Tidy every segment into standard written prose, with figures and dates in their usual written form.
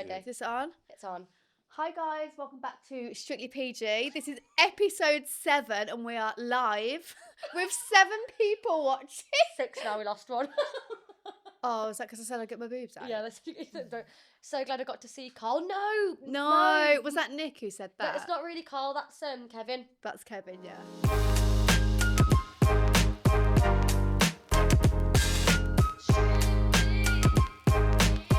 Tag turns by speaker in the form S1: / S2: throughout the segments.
S1: Is this on?
S2: It's on.
S1: Hi guys, welcome back to Strictly PG. This is episode 7 and we are live with 7 people watching.
S2: 6 now, we lost one.
S1: Oh, is that because I said I'd get my boobs out?
S2: Yeah, so glad I got to see Carl.
S1: No. Was that Nick who said that?
S2: It's not really Carl, that's Kevin.
S1: That's Kevin, yeah.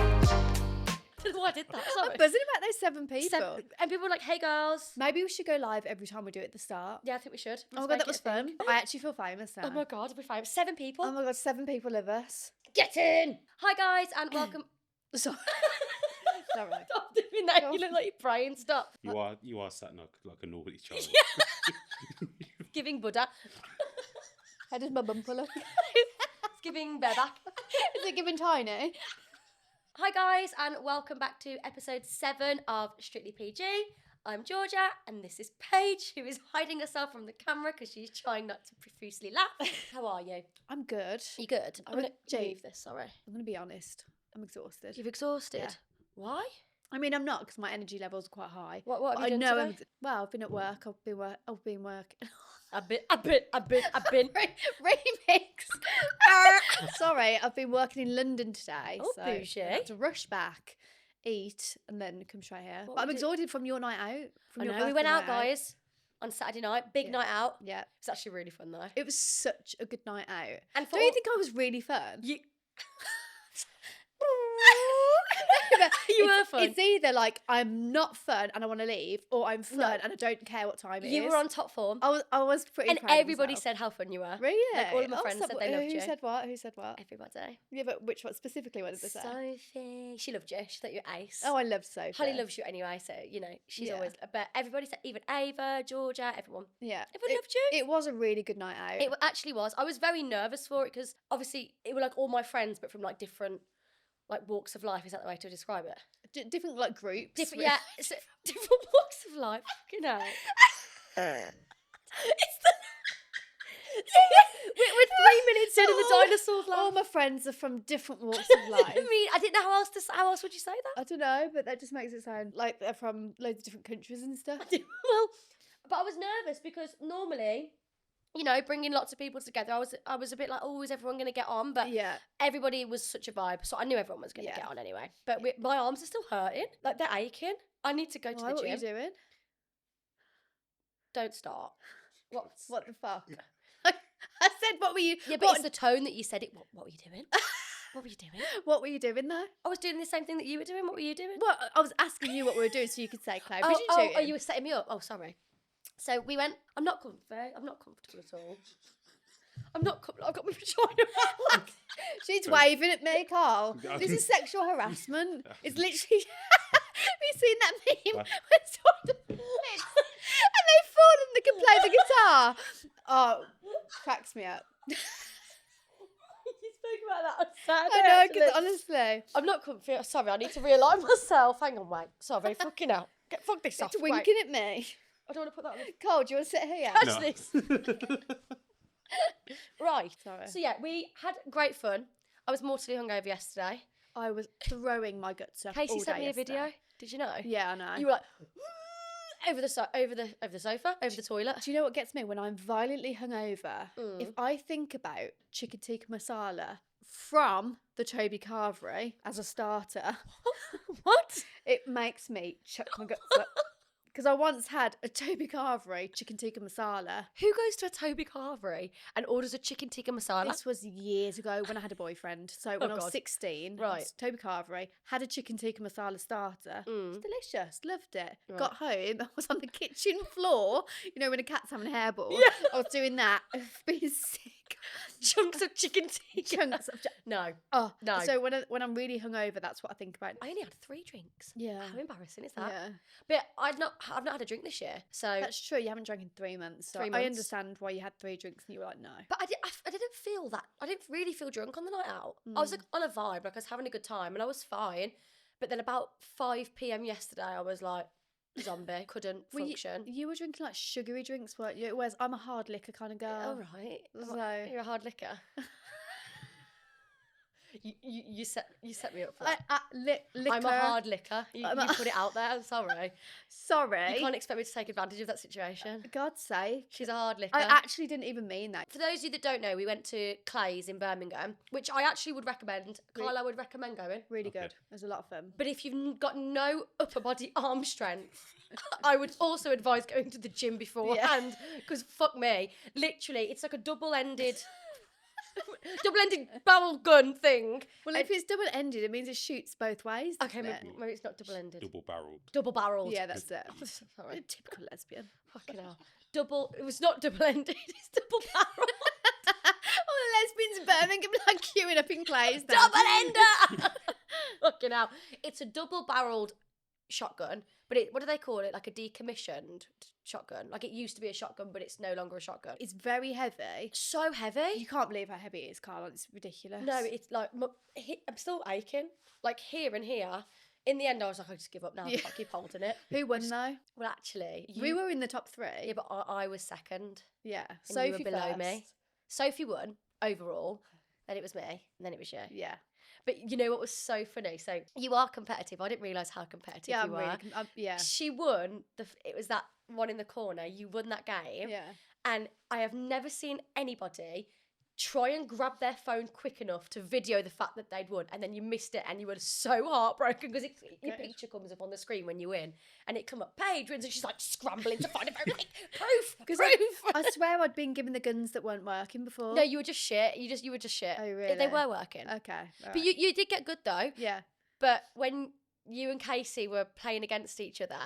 S2: I don't know why I did that, sorry.
S1: I'm buzzing about those 7 people.
S2: And people were like, hey girls.
S1: Maybe we should go live every time we do it at the start.
S2: Yeah, I think we should.
S1: Oh my god, that was fun. I actually feel famous now.
S2: Oh my god, we're fine. 7 people.
S1: Oh my god, 7 people love us.
S2: Get in! Hi guys, and welcome.
S1: Sorry. Sorry.
S2: Stop doing that. You look like you're praying. Stop.
S3: You are sat like a naughty child.
S2: Giving Buddha.
S1: How does my bumper look?
S2: It's giving bareback.
S1: Is it giving tiny?
S2: Hi guys, and welcome back to episode 7 of Strictly PG. I'm Georgia, and this is Paige, who is hiding herself from the camera because she's trying not to profusely laugh. How are you?
S1: I'm good.
S2: You good? I'm going to move this, sorry.
S1: I'm going to be honest. I'm exhausted.
S2: You've exhausted?
S1: Yeah.
S2: Why?
S1: I mean, I'm not because my energy levels are quite high.
S2: What have you done today?
S1: Well, I've been at work. I've been working.
S2: I've been.
S1: Remix. Sorry, I've been working in London today.
S2: Oh,
S1: so
S2: bougie.
S1: I had to rush back, eat, and then come straight here.
S2: What
S1: But I'm
S2: did-
S1: exhausted from your night out. From
S2: I
S1: your
S2: know, we went
S1: birthday
S2: out,
S1: night
S2: guys, on Saturday night. Big
S1: Yeah.
S2: night out.
S1: Yeah.
S2: It's actually really fun, though.
S1: It was such a good night out.
S2: And for
S1: Don't you
S2: all-
S1: think I was really fun?
S2: You...
S1: But
S2: You were fun.
S1: It's either like I'm not fun and I want to leave, or I'm fun
S2: No.
S1: and I don't care what time it is.
S2: You were on top form.
S1: I was pretty
S2: And
S1: proud of
S2: everybody
S1: myself.
S2: said how fun you were.
S1: Really?
S2: Like, all of my
S1: Oh,
S2: friends
S1: so
S2: said they loved
S1: who
S2: you.
S1: said what? Who said what?
S2: Everybody.
S1: Yeah, but which one specifically? What did they say?
S2: Sophie. She loved you. She thought you were ace.
S1: Oh, I love Sophie.
S2: Holly loves you anyway, so, you know, she's
S1: Yeah.
S2: always... But everybody said, even Ava, Georgia, everyone.
S1: Yeah,
S2: Everyone loved you.
S1: It was a really good night out.
S2: It actually was. I was very nervous for it because, obviously, it were like all my friends, but from, like, different... like walks of life, is that the way to describe it?
S1: Different like groups.
S2: Different, yeah, so, different walks of life. You know, it's the we're 3 minutes in and the dinosaurs laugh.
S1: All my friends are from different walks of life.
S2: I mean, I didn't know how else to. How else would you say that?
S1: I don't know, but that just makes it sound like they're from loads of different countries and stuff.
S2: Well, but I was nervous because normally, you know, bringing lots of people together, I was a bit like, oh, is everyone going to get on? But
S1: Yeah.
S2: everybody was such a vibe, so I knew everyone was going to
S1: Yeah.
S2: get on anyway. But my arms are still hurting, like they're aching. I need to go to
S1: Why,
S2: the
S1: what
S2: gym.
S1: are you doing?
S2: Don't start.
S1: What the fuck? I said, what were you?
S2: Yeah, but it's the tone that you said it. What were you doing? What were you doing?
S1: What were you doing there?
S2: I was doing the same thing that you were doing. What were you doing?
S1: Well, I was asking you what we were doing, so you could say, Claire.
S2: Oh, you were setting me up. Oh, sorry. So we went. I'm not comfy. I'm not comfortable at all. I'm not. I've got my vagina out.
S1: She's waving at me, Carl.
S3: Yeah.
S1: This is sexual harassment. It's literally. Have you seen that meme?
S3: What?
S1: Where someone flips and they fall and they can play the guitar. Oh, cracks me up.
S2: You spoke about that on Saturday.
S1: I know, because
S2: actually.
S1: honestly,
S2: I'm not comfy. Sorry, I need to realign myself. Hang on, wait. Sorry, fucking hell. Fuck this off.
S1: it's
S2: Wait.
S1: winking at me.
S2: I don't want to put that on.
S1: Carl, do you want to sit here?
S2: Catch
S3: No.
S2: this. Right.
S1: Sorry.
S2: So yeah, we had great fun. I was mortally hungover yesterday.
S1: I was throwing my guts up.
S2: Casey
S1: all
S2: sent
S1: day
S2: me a video.
S1: yesterday.
S2: Did you know?
S1: Yeah, I know.
S2: You were like over the sofa, over the toilet.
S1: Do you know what gets me when I'm violently hungover?
S2: Mm.
S1: If I think about chicken tikka masala from the Toby Carvery as a starter,
S2: What?
S1: it makes me chuck my guts up. Because I once had a Toby Carvery chicken tikka masala.
S2: Who goes to a Toby Carvery and orders a chicken tikka masala?
S1: This was years ago when I had a boyfriend. So when I was
S2: God.
S1: 16,
S2: Right.
S1: Toby Carvery had a chicken tikka masala starter. It was
S2: Mm.
S1: delicious. Loved it.
S2: Right.
S1: Got home. I was on the kitchen floor. You know, when a cat's having a hairball.
S2: Yeah.
S1: I was doing that. Being sick.
S2: Chunks of chicken tikka.
S1: Chunks of
S2: No,
S1: Oh,
S2: No.
S1: So when I'm really hungover, that's what I think about.
S2: I only had 3 drinks.
S1: Yeah.
S2: How embarrassing is that?
S1: Yeah.
S2: But I've not had a drink this year, so.
S1: That's true. You haven't drank in 3 months. So
S2: 3
S1: I
S2: months.
S1: understand why you had 3 drinks and you were like, no.
S2: But I didn't feel that. I didn't really feel drunk on the night out. I was like on a vibe, like I was having a good time, and I was fine. But then about 5 p.m. yesterday, I was like zombie, couldn't
S1: Well,
S2: function.
S1: You were drinking like sugary drinks, weren't you? Whereas I'm a hard liquor kind of girl.
S2: All right.
S1: So-
S2: You're a hard liquor. You set me up for that.
S1: Liquor.
S2: I'm a hard licker. You
S1: I'm a-
S2: put it out there. I'm sorry.
S1: Sorry.
S2: You can't expect me to take advantage of that situation.
S1: God's sake.
S2: She's a hard licker.
S1: I actually didn't even mean that.
S2: For those of you that don't know, we went to Clay's in Birmingham, which I actually would recommend. Kyle, I would recommend going.
S1: Really
S3: Okay.
S1: good. There's a lot of fun.
S2: But if you've got no upper body arm strength, I would also advise going to the gym beforehand. Because fuck me, literally, it's like a double-ended barrel gun thing.
S1: Well, if it's double-ended, it means it shoots both ways.
S2: Okay,
S1: doesn't it?
S2: maybe it's not double-ended.
S3: Double-barreled.
S2: Double-barreled.
S1: Yeah, that's it.
S2: Sorry.
S1: Typical lesbian.
S2: Fucking hell. It was not double-ended, it's double-barreled.
S1: All the lesbians in Birmingham like queuing up in Clay's. then.
S2: Double-ender! Fucking hell. It's a double-barreled shotgun, but what do they call it? Like a decommissioned shotgun. Like it used to be a shotgun, but it's no longer a shotgun.
S1: It's very heavy.
S2: So heavy.
S1: You can't believe how heavy it is, Carl. It's ridiculous.
S2: No, it's like, I'm still aching. Like here and here. In the end, I was like, I just give up now. I can't keep holding it.
S1: Who won though?
S2: Well, actually,
S1: We were in the top 3.
S2: Yeah, but I was second.
S1: Yeah.
S2: And
S1: Sophie
S2: you were below
S1: first.
S2: me. Sophie won overall. Then it was me. And then it was you.
S1: Yeah.
S2: But you know what was so funny? So you are competitive. I didn't realise how competitive
S1: Yeah,
S2: you
S1: I'm
S2: were.
S1: really. Yeah.
S2: She won. It was that one in the corner. You won that game.
S1: Yeah.
S2: And I have never seen anybody try and grab their phone quick enough to video the fact that they'd won, and then you missed it and you were so heartbroken because your picture comes up on the screen when you win, and it come up, Paige wins, and she's like scrambling to find a phone, like, proof.
S1: I swear I'd been given the guns that weren't working before.
S2: No, you were just shit. You were just shit.
S1: Oh, really?
S2: They were working.
S1: Okay.
S2: But you did get good though.
S1: Yeah.
S2: But when you and Casey were playing against each other,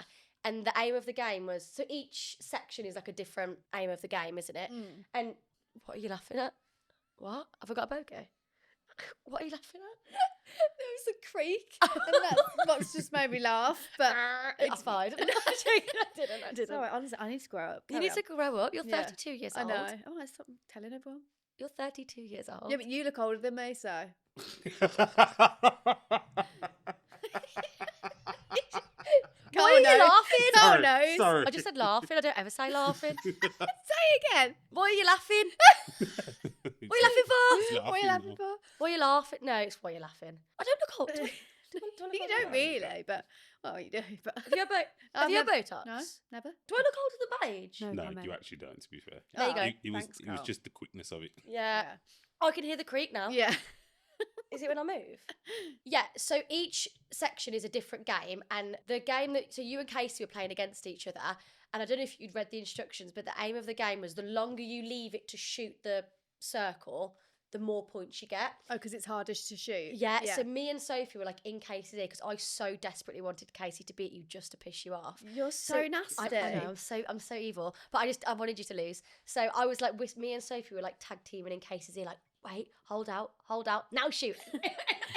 S2: and the aim of the game was, so each section is like a different aim of the game, isn't it? And what are you laughing at? What? Have I got a bogey? What are you laughing at?
S1: There was a creak, and that's what's just made me laugh. But
S2: It's fine. I didn't.
S1: Sorry, honestly, I need to grow up.
S2: You need to grow up. You're
S1: Yeah.
S2: 32 years
S1: I
S2: old.
S1: know. Oh, I stop telling everyone.
S2: You're 32 years old.
S1: Yeah, but you look older than me, so.
S2: Why are you laughing?
S1: Oh, no.
S3: Sorry.
S2: I just said laughing. I don't ever say laughing.
S1: Say again.
S2: Why are you laughing? What are you laughing for?
S1: What are you laughing for?
S2: Why are you laughing? No, it's why you're laughing. I don't look old. Do I look
S1: You
S2: old?
S1: don't really, but well, you do. But
S2: Have you had Botox?
S1: No, never.
S2: Do I look older than Paige?
S1: No,
S3: No,
S1: comment.
S3: you actually don't, to be fair.
S2: There you go.
S3: It was
S1: Thanks,
S3: it was
S1: Carl.
S3: just the quickness of it.
S2: Yeah. I can hear the creak now.
S1: Yeah.
S2: Is it when I move? Yeah, so each section is a different game, and the game that, so you and Casey were playing against each other, and I don't know if you'd read the instructions, but the aim of the game was the longer you leave it to shoot the circle, the more points you get.
S1: Oh, because it's harder to shoot.
S2: Yeah, so me and Sophie were like in Casey's ear because I so desperately wanted Casey to beat you just to piss you off.
S1: You're so nasty.
S2: I know, I'm so evil, but I wanted you to lose. So I was like, with me and Sophie were like tag teaming in Casey's ear, like, wait, hold out, now shoot.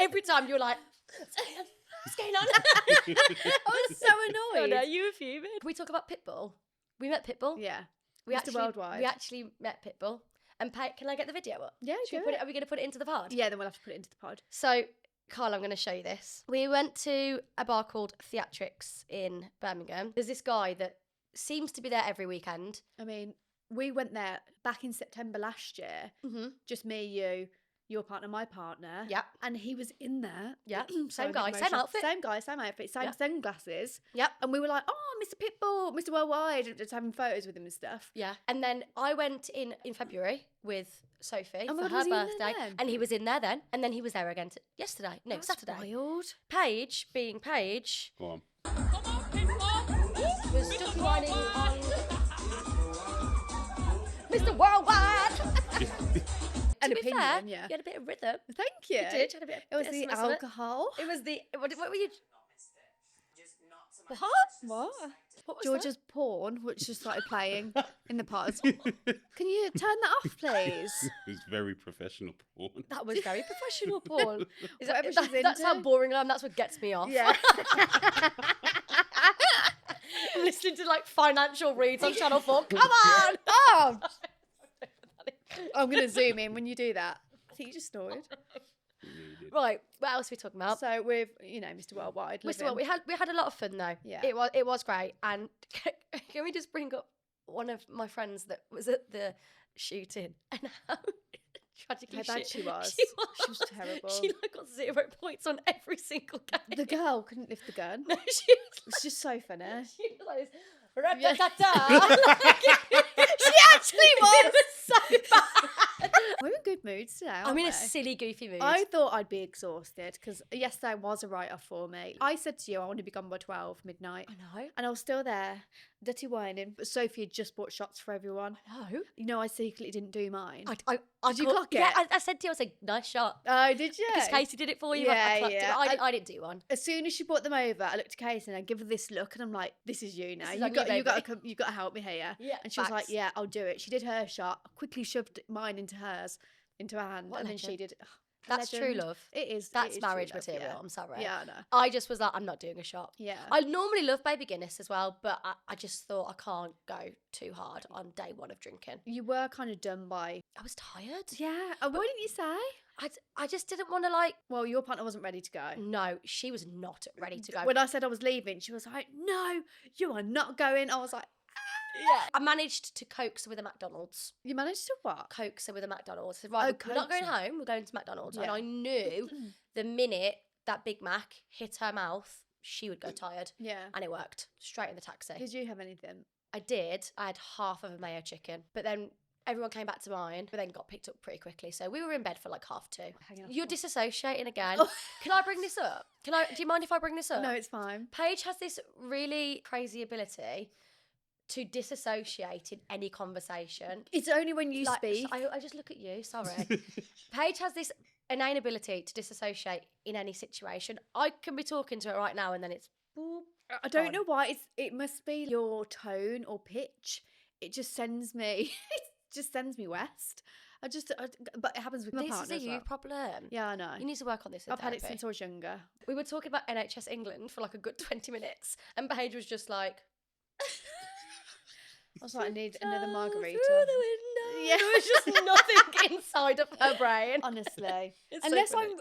S2: Every time you were like, what's going on?
S1: I was so annoyed.
S2: No, you were fuming. Can we talk about Pitbull? We met Pitbull.
S1: Yeah.
S2: We
S1: Mr. Worldwide.
S2: We actually met Pitbull. And can I get the video up?
S1: Yeah,
S2: Should we
S1: do
S2: put
S1: it.
S2: Are we going to put it into the pod?
S1: Yeah, then we'll have to put it into the pod.
S2: So, Carl, I'm going to show you this. We went to a bar called Theatrics in Birmingham. There's this guy that seems to be there every weekend.
S1: I mean, we went there back in September last year.
S2: Mm-hmm.
S1: Just me, you, your partner, my partner.
S2: Yep.
S1: And he was in there.
S2: Yep.
S1: Sorry,
S2: Same
S1: I'm
S2: guy,
S1: getting
S2: same
S1: emotional.
S2: outfit.
S1: Same guy, same outfit, same
S2: Yep.
S1: sunglasses.
S2: Yep.
S1: And we were like, oh, Mr. Pitbull, Mr. Worldwide, and just having photos with him and stuff.
S2: Yeah. And then I went in February with Sophie
S1: Oh my
S2: for
S1: God,
S2: her
S1: was he in there
S2: birthday.
S1: then?
S2: And he was in there then. And then he was there again yesterday. No,
S1: That's
S2: Saturday.
S1: wild.
S2: Paige, being Paige,
S3: Go on.
S2: was just whining on Mr. Worldwide.
S1: An
S2: To be
S1: opinion,
S2: fair,
S1: yeah.
S2: you had a bit of rhythm.
S1: Thank you.
S2: You did. You had a bit.
S1: It was
S2: bit of
S1: the
S2: something, wasn't it?
S1: alcohol.
S2: It was the. What were you? What?
S1: What?
S2: What was
S1: Georgia's porn, which just started playing in the pod. Can you turn that off, please?
S3: It was very professional porn.
S2: that? That was very professional porn. Is
S1: Whatever
S2: that,
S1: she's
S2: that's how
S1: into.
S2: boring I am. That's what gets me off.
S1: Yeah.
S2: I'm listening to like financial reads on Channel 4. Come on!
S1: Oh! I'm going to zoom in when you do that. I think you just snored.
S3: It really did.
S2: Right, what else are we talking about?
S1: So with, Mr. Worldwide.
S2: Mr. Well, we had a lot of fun though.
S1: Yeah.
S2: It was great. And can we just bring up one of my friends that was at the shooting and how tragically
S1: How bad she was.
S2: She
S1: She was terrible.
S2: She like got 0 points on every single game.
S1: The girl couldn't lift the gun.
S2: No, she was
S1: It's just so funny.
S2: She was like this.
S1: Yeah.
S2: Rat-ta-ta-ta.
S1: She actually was.
S2: It was so bad.
S1: We're in good moods today.
S2: I'm in a
S1: aren't we?
S2: silly, goofy mood.
S1: I thought I'd be exhausted because yesterday was a write-off for me. I said to you I want to be gone by 12 midnight.
S2: I know.
S1: And I was still there, dirty whining. But Sophie had just bought shots for everyone.
S2: I know.
S1: You know, I secretly didn't do mine.
S2: I
S1: Did you
S2: caught-
S1: clock
S2: Yeah,
S1: it?
S2: I said to you, I was like, nice shot.
S1: Oh, did you?
S2: Because Casey did it for you. I
S1: Yeah,
S2: clocked
S1: yeah.
S2: it. I didn't do one.
S1: As soon as she brought them over, I looked at Casey and I give her this look, and I'm like, "This is you now.
S2: This is
S1: You
S2: on you,
S1: got, you got,
S2: baby."
S1: you got to help me here."
S2: Yeah,
S1: And she was like,
S2: facts.
S1: "Yeah, I'll do it." She did her shot. I quickly shoved mine into hers, into her hand,
S2: What a
S1: and then she
S2: legend.
S1: did.
S2: That's true
S1: legend.
S2: love.
S1: It is.
S2: That's
S1: it is true
S2: marriage
S1: love,
S2: material.
S1: Yeah.
S2: I'm sorry.
S1: Yeah, I know.
S2: I just was like, I'm not doing a shot.
S1: Yeah.
S2: I normally love baby Guinness as well, but I just thought I can't go too hard on day one of drinking.
S1: You were kind of done by.
S2: I was tired.
S1: Yeah. And what didn't you say?
S2: I just didn't want to like.
S1: Well, your partner wasn't ready to go.
S2: No, she was not ready to go.
S1: When I said I was leaving, she was like, "No, you are not going." I was like,
S2: Yeah. I managed to coax her with a McDonald's.
S1: "You managed to what?"
S2: Coax her with a McDonald's. I said, right, we're not
S1: coax
S2: going
S1: her.
S2: home. We're going to McDonald's. And
S1: Yeah.
S2: I knew the minute that Big Mac hit her mouth, she would go tired.
S1: Yeah.
S2: And it worked. Straight in the taxi.
S1: Did you have anything?
S2: I did. I had half of a mayo chicken. But then everyone came back to mine, but then got picked up pretty quickly. So we were in bed for like 2:30.
S1: Hanging off
S2: You're
S1: the-
S2: disassociating again.
S1: Oh.
S2: Can I bring this up? Do you mind if I bring this up?
S1: No, it's fine.
S2: Paige has this really crazy ability to disassociate in any conversation.
S1: It's only when you
S2: Like,
S1: speak.
S2: I just look at you, sorry. Paige has this innate ability to disassociate in any situation. I can be talking to her right now and then it's boop.
S1: I don't
S2: gone.
S1: know why. It must be your tone or pitch. It just sends me. It just sends me west. But it happens with my
S2: This is
S1: partner
S2: a
S1: as
S2: you
S1: well.
S2: problem.
S1: Yeah, I know.
S2: You need to work on this in
S1: I've had it
S2: therapy.
S1: since I was younger.
S2: We were talking about NHS England for like a good 20 minutes and Paige was just like...
S1: I was like, I need another
S2: "Go
S1: margarita.
S2: through the window."
S1: Yeah.
S2: There was just nothing inside of her brain.
S1: Honestly,
S2: It's so
S1: unless
S2: funny.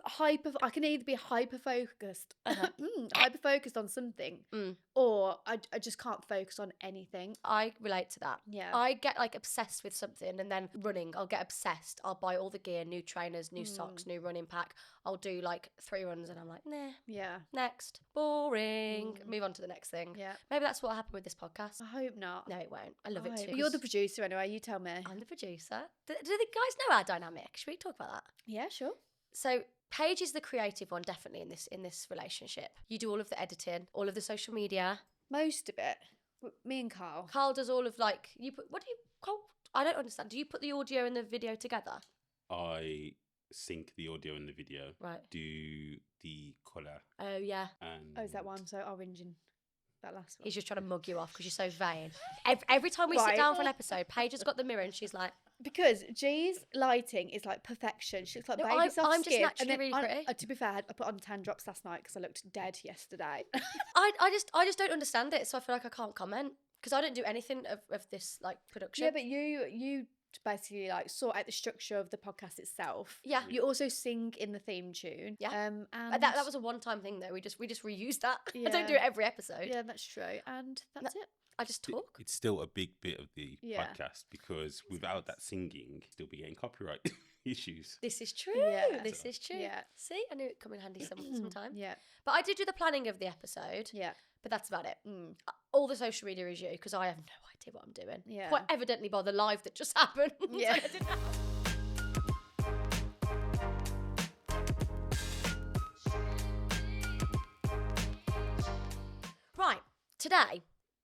S1: I can either be hyper focused, hyper focused on something,
S2: Mm.
S1: or I just can't focus on anything.
S2: I relate to that.
S1: Yeah.
S2: I get like obsessed with something and then running, I'll get obsessed. I'll buy all the gear, new trainers, new socks, new running pack. I'll do like 3 runs and I'm like, nah,
S1: Yeah,
S2: next. Boring. Move on to the next thing.
S1: yeah.
S2: Maybe that's what happened with this podcast.
S1: I hope not.
S2: No, it won't. I love it
S1: I
S2: too.
S1: hope. You're the
S2: 'cause
S1: producer anyway. You tell me.
S2: I'm the producer. Do the guys know our dynamic? Should we talk about that?
S1: Yeah, sure.
S2: So Paige is the creative one, definitely in this relationship. You do all of the editing, all of the social media.
S1: Most of it. Me and Carl.
S2: Carl does all of like you put. What do you? Carl, I don't understand. Do you put the audio and the video together?
S3: I sync the audio and the video,
S2: Right.
S3: do the colour,
S2: Oh yeah.
S3: and
S1: Oh, is that one? So orange and that last one.
S2: He's just trying to mug you off because you're so vain. Every time we sit
S1: Right.
S2: down for an episode, Paige has got the mirror and she's like,
S1: Because G's lighting is like perfection. She looks like
S2: No,
S1: baby
S2: I'm-
S1: soft
S2: I'm just
S1: skin.
S2: naturally really pretty.
S1: To be fair, I put on tan drops last night because I looked dead yesterday.
S2: I just don't understand it. So I feel like I can't comment because I don't do anything of this like production.
S1: Yeah, but you basically like sort out the structure of the podcast itself.
S2: Yeah.
S1: You also sing in the theme tune.
S2: Yeah.
S1: And
S2: That was a one-time thing though. We just reused that. I don't do
S1: Yeah.
S2: it every episode.
S1: yeah, that's true. And that's it.
S2: I just talk.
S3: it's still a big bit of the
S1: Yeah.
S3: podcast because without that singing, still be getting copyright issues.
S2: This is true.
S1: Yeah.
S2: This is true.
S1: Yeah.
S2: See, I knew it'd come in handy sometime.
S1: Yeah.
S2: But I did do the planning of the episode.
S1: Yeah.
S2: But that's about it.
S1: Mm.
S2: All the social media is you because I have no idea what I'm doing.
S1: Yeah.
S2: Quite evidently by the live that just happened.
S1: Yeah.
S2: I didn't have- Right, today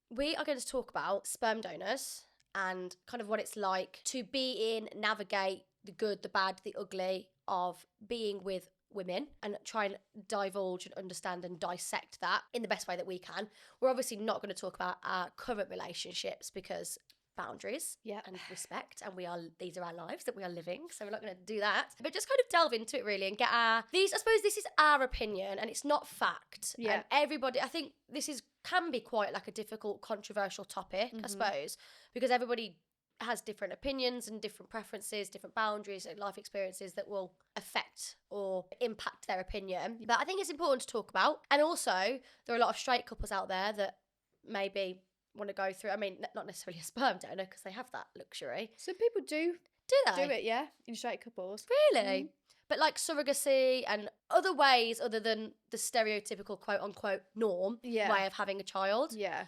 S2: we are going to talk about sperm donors and kind of what it's like to be in, navigate the good, the bad, the ugly of being with women and try and divulge and understand and dissect that in the best way that we can. We're obviously not going to talk about our current relationships because boundaries
S1: Yeah.
S2: and respect, and these are our lives that we are living, so we're not going to do that, but just kind of delve into it really and get I suppose this is our opinion and it's not fact.
S1: Yeah.
S2: And everybody, I think this can be quite like a difficult, controversial topic, I suppose, because everybody has different opinions and different preferences, different boundaries and life experiences that will affect or impact their opinion. But I think it's important to talk about. And also, there are a lot of straight couples out there that maybe want to go through, I mean, not necessarily a sperm donor because they have that luxury.
S1: So people do
S2: Do they?
S1: Do it, yeah, in straight couples.
S2: Really? But like surrogacy and other ways other than the stereotypical quote unquote norm
S1: Yeah.
S2: way of having a child.
S1: Yeah.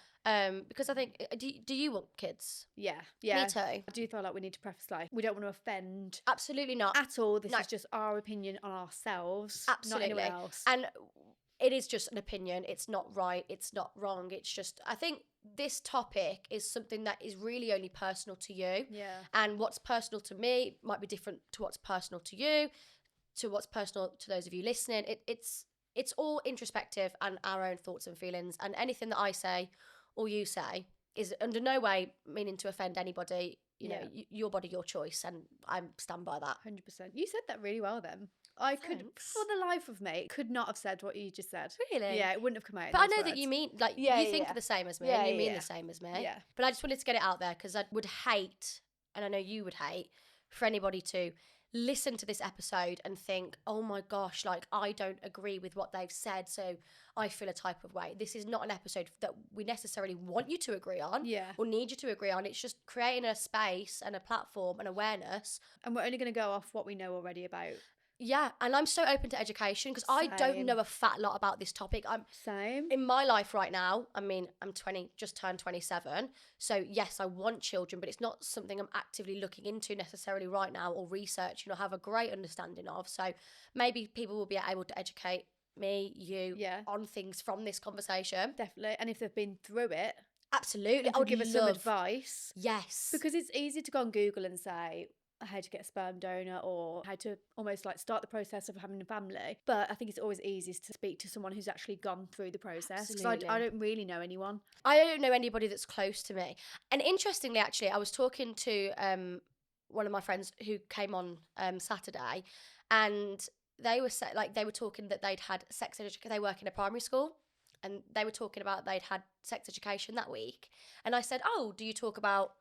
S2: Because I think, do you want kids?
S1: Yeah. Yeah.
S2: Me too.
S1: I do feel like we need to preface like we don't want to offend
S2: Absolutely not.
S1: at all. This
S2: No.
S1: is just our opinion on ourselves,
S2: Absolutely.
S1: not anyone else.
S2: And it is just an opinion. It's not right. It's not wrong. It's just, I think this topic is something that is really only personal to you.
S1: Yeah.
S2: And what's personal to me might be different to what's personal to you, to what's personal to those of you listening. It's all introspective and our own thoughts and feelings. And anything that I say or you say is under no way meaning to offend anybody. You know, your body, your choice. And I stand by that.
S1: 100%. You said that really well then. I could,
S2: Thanks.
S1: for the life of me, could not have said what you just said.
S2: Really?
S1: Yeah, it wouldn't have come out. in
S2: But I
S1: those
S2: know that
S1: words.
S2: you mean, like,
S1: Yeah,
S2: you
S1: yeah,
S2: think
S1: yeah.
S2: the same as me,
S1: Yeah,
S2: and you
S1: yeah,
S2: mean
S1: yeah.
S2: the same as me.
S1: Yeah.
S2: But I just wanted to get it out there because I would hate, and I know you would hate, for anybody to listen to this episode and think, oh my gosh, like, I don't agree with what they've said, so I feel a type of way. This is not an episode that we necessarily want you to agree on
S1: Yeah.
S2: or need you to agree on. It's just creating a space and a platform and awareness.
S1: And we're only going to go off what we know already about.
S2: Yeah, and I'm so open to education because I don't
S1: Same.
S2: know a fat lot about this topic. I'm
S1: Same.
S2: in my life right now. I mean, I'm 20, just turned 27. So yes, I want children, but it's not something I'm actively looking into necessarily right now or researching or have a great understanding of. So maybe people will be able to educate me, you,
S1: Yeah.
S2: on things from this conversation.
S1: Definitely. And if they've been through it,
S2: Absolutely.
S1: I would give us some advice.
S2: Yes.
S1: Because it's easy to go on Google and say how to get a sperm donor or how to almost like start the process of having a family. But I think it's always easiest to speak to someone who's actually gone through the process. Because
S2: Absolutely.
S1: I don't really know anyone.
S2: I don't know anybody that's close to me. And interestingly, actually, I was talking to one of my friends who came on Saturday, and they were they were talking that they'd had sex education. They work in a primary school, and they were talking about they'd had sex education that week. And I said, "Oh, do you talk about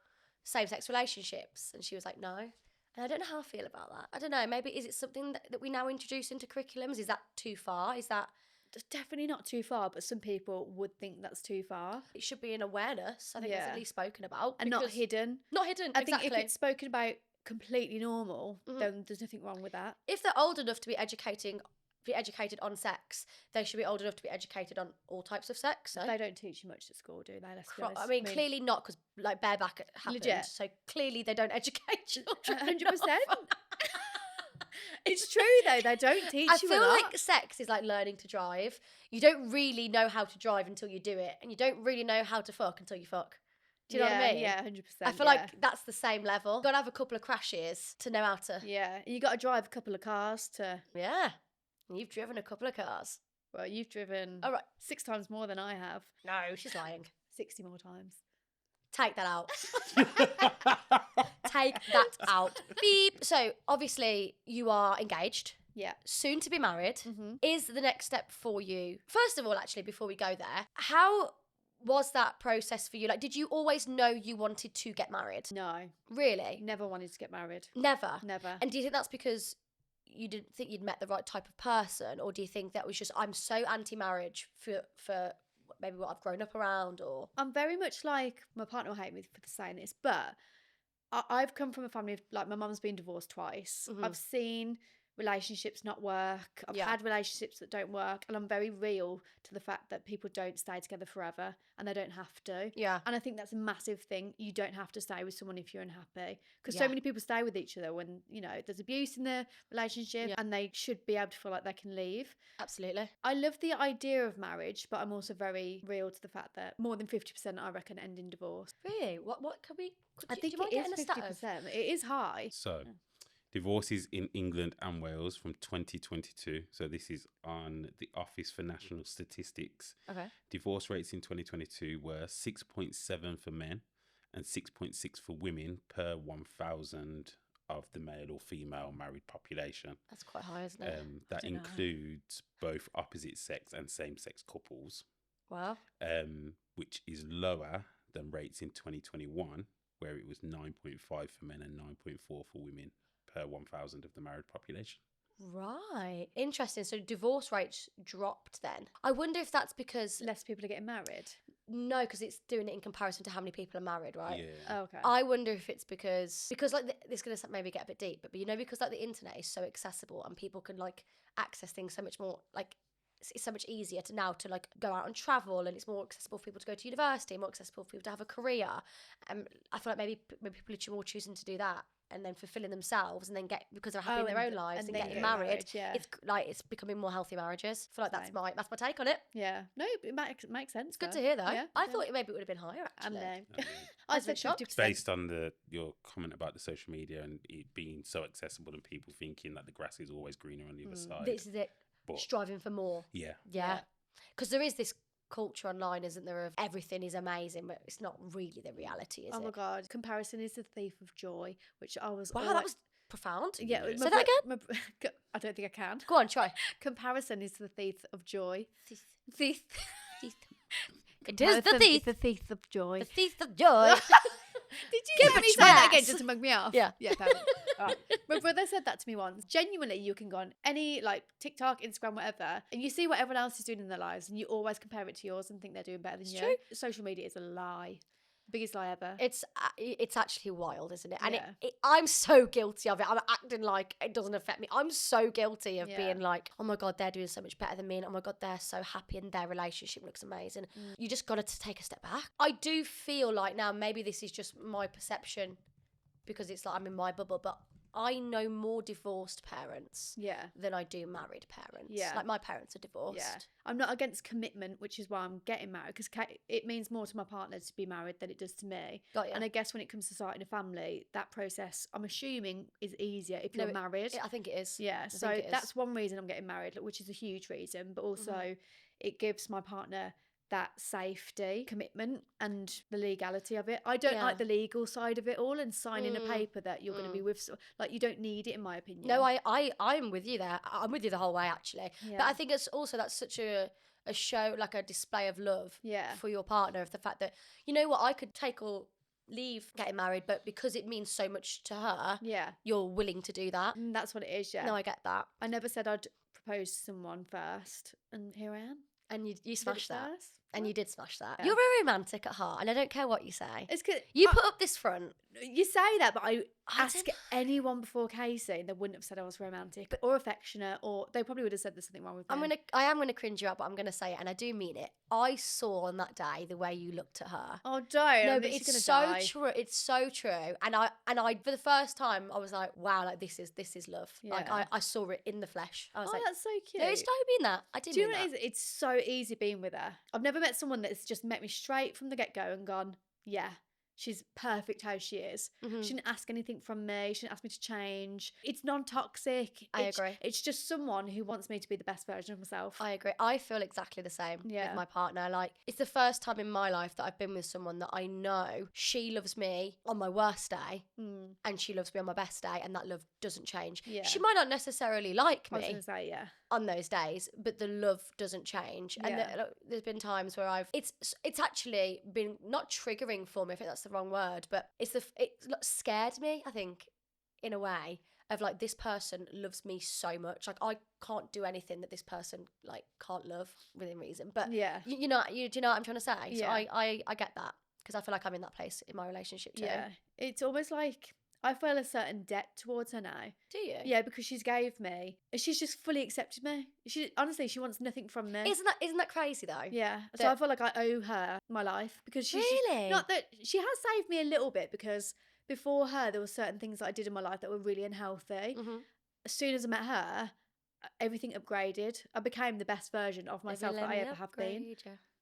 S2: same-sex relationships?" And she was like, "No." And I don't know how I feel about that. I don't know. Maybe is it something that we now introduce into curriculums? Is that too far? Is that
S1: It's definitely not too far, but some people would think that's too far.
S2: it should be an awareness? I think it's
S1: Yeah.
S2: at least spoken about
S1: And not
S2: because-
S1: hidden.
S2: Not hidden.
S1: I
S2: exactly.
S1: think if it's spoken about completely normal,
S2: Mhm.
S1: then there's nothing wrong with that.
S2: If they're old enough to be educated on sex, they should be old enough to be educated on all types of sex. So.
S1: They don't teach you much at school, do they? Let's be honest.
S2: I mean, clearly not, because like bareback happened.
S1: Legit.
S2: So clearly they don't educate children.
S1: 100%. It's true though, they don't teach
S2: I
S1: you
S2: feel
S1: a lot.
S2: like sex is like learning to drive. You don't really know how to drive until you do it, and you don't really know how to fuck until you fuck. Do you know what I mean?
S1: Yeah, 100%.
S2: I feel like that's the same level. Got to have a couple of crashes to know how to.
S1: Yeah, you got to drive a couple of cars to.
S2: Yeah. And you've driven a couple of cars.
S1: Well, you've driven
S2: All right.
S1: 6 times more than I have.
S2: No, she's lying.
S1: 60 more times.
S2: Take that out. Take that out. Beep. So obviously you are engaged,
S1: Yeah.
S2: soon to be married.
S1: Mm-hmm.
S2: Is the next step for you? First of all, actually, before we go there, how was that process for you? Like, did you always know you wanted to get married?
S1: No,
S2: Really?
S1: never wanted to get married.
S2: Never.
S1: Never.
S2: And do you think that's because you didn't think you'd met the right type of person, or do you think that was just I'm so anti-marriage for maybe what I've grown up around, or
S1: I'm very much like, my partner will hate me for saying this, but I've come from a family of, like, my mum's been divorced twice.
S2: Mhm.
S1: I've seen relationships not work. I've
S2: Yeah.
S1: had relationships that don't work. And I'm very real to the fact that people don't stay together forever and they don't have to.
S2: yeah,
S1: And I think that's a massive thing. You don't have to stay with someone if you're unhappy. Because
S2: Yeah.
S1: so many people stay with each other when, you know, there's abuse in the relationship
S2: Yeah.
S1: and they should be able to feel like they can leave.
S2: absolutely.
S1: I love the idea of marriage, but I'm also very real to the fact that more than 50% I reckon end in divorce.
S2: Really? What could we?
S1: I think
S2: do you mind
S1: it
S2: getting
S1: is
S2: a stat of?
S1: 50%. It is high.
S3: So, divorces in England and Wales from 2022. So, this is on the Office for National Statistics.
S2: Okay.
S3: Divorce rates in 2022 were 6.7 for men and 6.6 for women per 1,000 of the male or female married population.
S2: That's quite high, isn't it?
S3: That
S1: dunno.
S3: includes both opposite sex and same sex couples,
S2: Wow.
S3: which is lower than rates in 2021, where it was 9.5 for men and 9.4 for women per 1,000 of the married population.
S2: Right. Interesting. So divorce rates dropped then. I wonder if that's because
S1: Less people are getting married.
S2: No, because it's doing it in comparison to how many people are married, right?
S3: Yeah.
S1: Okay.
S2: I wonder if it's because like this is gonna maybe get a bit deep, but you know, because like the internet is so accessible and people can like access things so much more, like it's so much easier to now to like go out and travel, and it's more accessible for people to go to university, more accessible for people to have a career. I feel like maybe people are more choosing to do that and then fulfilling themselves and then get, because they're happy in their own lives and
S1: then
S2: getting
S1: get
S2: married.
S1: yeah.
S2: It's like it's becoming more healthy marriages. I feel like
S1: Same.
S2: that's my take on it.
S1: Yeah. No, it makes sense.
S2: It's good to hear though.
S1: Yeah.
S2: I thought maybe it would have been higher actually.
S1: No.
S3: Oh, yeah.
S1: I
S2: was a bit
S1: said
S2: shocked.
S1: 50%.
S3: Based on your comment about the social media and it being so accessible and people thinking that the grass is always greener on the other side.
S2: This is it.
S3: But
S2: Striving for more.
S3: yeah.
S2: Yeah. Because there is this culture online, isn't there, of everything is amazing, but it's not really the reality, is
S1: Oh
S2: it?
S1: my God. Comparison is the thief of joy, which I was.
S2: Wow, that was profound.
S1: Yeah.
S3: Yeah.
S2: Say that again?
S1: I don't think I can.
S2: Go on, try.
S1: Comparison is the thief of joy.
S2: Thief.
S1: Thief.
S2: It is the thief.
S1: The thief of joy.
S2: The thief of joy.
S1: Did you
S2: Give
S1: hear
S2: it
S1: me say that again
S2: stress.
S1: just to mug me off?
S2: Yeah.
S1: Yeah, thanks. Alright. My brother said that to me once. Genuinely, you can go on any like TikTok, Instagram, whatever, and you see what everyone else is doing in their lives, and you always compare it to yours and think they're doing better than you.
S2: true.
S1: Social media is a lie. Biggest lie ever.
S2: It's actually wild, isn't it? And
S1: Yeah.
S2: I'm so guilty of it. I'm acting like it doesn't affect me. I'm so guilty of
S1: Yeah.
S2: being like, oh my God, they're doing so much better than me. And oh my God, they're so happy and their relationship looks amazing. You just got to take a step back. I do feel like now, maybe this is just my perception because it's like I'm in my bubble, but I know more divorced parents
S1: Yeah.
S2: than I do married parents.
S1: Yeah.
S2: Like my parents are divorced.
S1: Yeah. I'm not against commitment, which is why I'm getting married, because it means more to my partner to be married than it does to me.
S2: Got you.
S1: And I guess when it comes to starting a family, that process, I'm assuming, is easier if you're married.
S2: I think it is.
S1: Yeah,
S2: I
S1: so
S2: think it is.
S1: that's one reason I'm getting married, which is a huge reason, but also it gives my partner that safety, commitment, and the legality of it. I don't
S2: Yeah.
S1: like the legal side of it all and signing a paper that you're going to be with. Like, you don't need it, in my opinion.
S2: No, I'm with you there. I'm with you the whole way, actually.
S1: Yeah.
S2: But I think it's also that's such a show, like a display of love for your partner, of the fact that, you know what, I could take or leave getting married, but because it means so much to her,
S1: Yeah.
S2: you're willing to do that.
S1: And that's what it is, yeah.
S2: No, I get that.
S1: I never said I'd propose to someone first, and here I am.
S2: And you
S1: Did it
S2: smashed that.
S1: first.
S2: And you did smash that.
S1: Yeah.
S2: You're very romantic at heart, and I don't care what you say.
S1: It's because
S2: You put up this front.
S1: you say that, but I ask
S2: don't-
S1: anyone before Casey, and they wouldn't have said I was romantic or affectionate, or they probably would have said there's something wrong with me.
S2: I am gonna cringe you out, but I'm gonna say it, and I do mean it. I saw on that day the way you looked at her.
S1: Oh, don't.
S2: No,
S1: I'm
S2: but
S1: literally
S2: it's
S1: gonna
S2: so
S1: die.
S2: true. It's so true. And I for the first time I was like, wow, like this is love. Like
S1: Yeah.
S2: I saw it in the flesh. I was
S1: Oh,
S2: like,
S1: that's so cute.
S2: no, it's don't mean that. I didn't
S1: Do you
S2: mean
S1: know what
S2: that.
S1: it is? It's so easy being with her. I've never met someone that's just met me straight from the get-go and gone, yeah, she's perfect how she is.
S2: Mhm.
S1: She didn't ask anything from me. She didn't ask me to change. It's non-toxic.
S2: I agree.
S1: It's just someone who wants me to be the best version of myself.
S2: I agree. I feel exactly the same
S1: Yeah.
S2: with my partner. Like, it's the first time in my life that I've been with someone that I know she loves me on my worst day
S1: Mm.
S2: and she loves me on my best day, and that love doesn't change.
S1: Yeah.
S2: She might not necessarily like
S1: I was
S2: me
S1: going to say, yeah.
S2: on those days, but the love doesn't change. And
S1: Yeah.
S2: there's been times where it's actually been not triggering for me, I think that's the wrong word, but it scared me, I think, in a way, of like, this person loves me so much, like I can't do anything that this person like can't love within reason. But
S1: Yeah.
S2: do you know what I'm trying to say?
S1: Yeah.
S2: So I get that, because I feel like I'm in that place in my relationship too.
S1: Yeah. It's almost like I feel a certain debt towards her now.
S2: Do you?
S1: Yeah, because she's gave me, she's just fully accepted me. She honestly, she wants nothing from me.
S2: Isn't that crazy though?
S1: Yeah, so
S2: that-
S1: I feel like I owe her my life, because she's
S2: Really?
S1: not that she has saved me a little bit, because before her there were certain things that I did in my life that were really unhealthy.
S2: Mhm.
S1: As soon as I met her, everything upgraded. I became the best version of myself that I ever have been.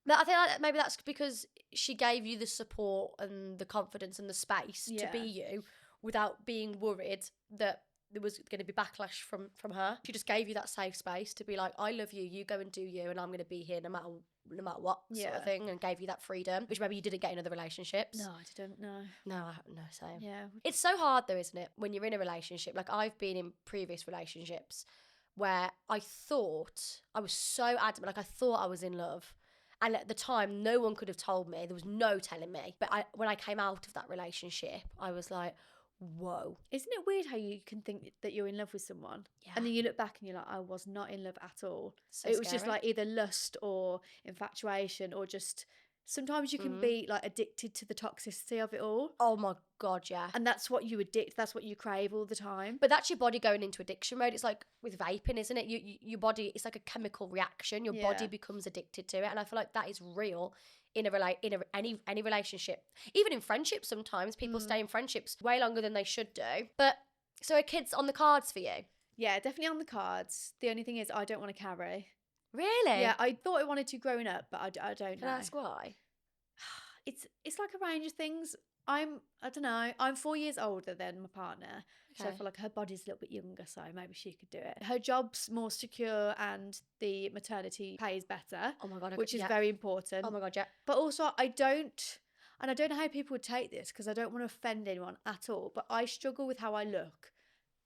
S2: No, I think maybe that's because she gave you the support and the confidence and the space to be you, without being worried that there was going to be backlash from her. She just gave you that safe space to be like, I love you, you go and do you, and I'm going to be here no matter what, sort of thing, and gave you that freedom, which maybe you didn't get in other relationships.
S1: No, I didn't know.
S2: No, same.
S1: Yeah.
S2: It's so hard though, isn't it, when you're in a relationship? Like, I've been in previous relationships where I thought I was so adamant, like I thought I was in love. And at the time, no one could have told me. There was no telling me. But when I came out of that relationship, I was like, whoa.
S1: Isn't it weird how you can think that you're in love with someone,
S2: Yeah.
S1: and then you look back and you're like, I was not in love at all.
S2: So
S1: it was just
S2: scary.
S1: like either lust or infatuation or just sometimes you can be like addicted to the toxicity of it all.
S2: Oh my God, yeah.
S1: And that's what you that's what you crave all the time.
S2: But that's your body going into addiction mode. It's like with vaping, isn't it? Your body, it's like a chemical reaction. Your body becomes addicted to it. And I feel like that is real in any relationship. Even in friendships, sometimes people stay in friendships way longer than they should do. But so are kids on the cards for you?
S1: Yeah, definitely on the cards. The only thing is I don't want to carry.
S2: Really?
S1: Yeah, I thought I wanted to growing up, but I don't know.
S2: Can I ask why?
S1: It's like a range of things. I don't know. I'm 4 years older than my partner, so I
S2: Okay.
S1: feel like her body's a little bit younger, so maybe she could do it. Her job's more secure and the maternity pay is better,
S2: Oh my God.
S1: which is
S2: yeah.
S1: very important.
S2: Oh my God, yeah.
S1: But also, I don't know how people would take this because I don't want to offend anyone at all, but I struggle with how I look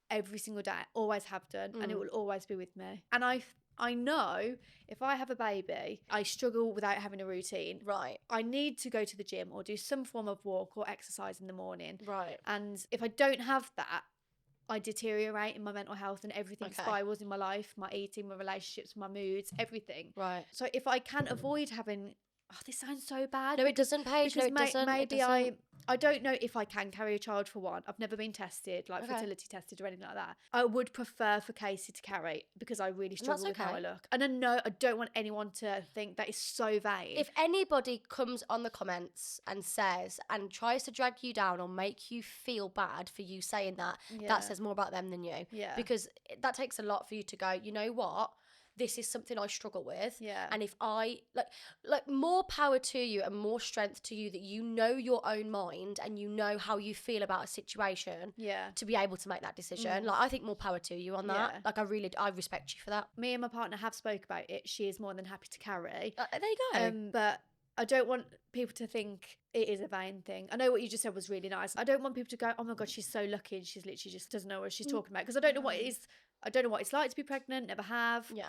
S1: every single day. Always have done, and it will always be with me. And I know if I have a baby, I struggle without having a routine.
S2: Right.
S1: I need to go to the gym or do some form of walk or exercise in the morning.
S2: Right.
S1: And if I don't have that, I deteriorate in my mental health and everything spirals in my life, my eating, my relationships, my moods, everything.
S2: Right.
S1: So if I can avoid having, this sounds so bad.
S2: No, it doesn't, Paige.
S1: Because
S2: No, it doesn't.
S1: maybe
S2: it doesn't.
S1: I don't know if I can carry a child for one. I've never been tested, like fertility tested or anything like that. I would prefer for Casey to carry because I really struggle with how I look. And I don't want anyone to think that is so vain.
S2: If anybody comes on the comments and says and tries to drag you down or make you feel bad for you saying that, that says more about them than you.
S1: Yeah.
S2: Because that takes a lot for you to go, you know what? This is something I struggle with.
S1: Yeah.
S2: And if I like more power to you and more strength to you that you know your own mind and you know how you feel about a situation to be able to make that decision. Like I think more power to you on that.
S1: Yeah.
S2: Like I respect you for that.
S1: Me and my partner have spoke about it. She is more than happy to carry.
S2: There you go.
S1: But I don't want people to think it is a vain thing. I know what you just said was really nice. I don't want people to go, oh my God, she's so lucky and she's literally just doesn't know what she's talking about. Because I don't know what it is. I don't know what it's like to be pregnant, never have.
S2: Yeah.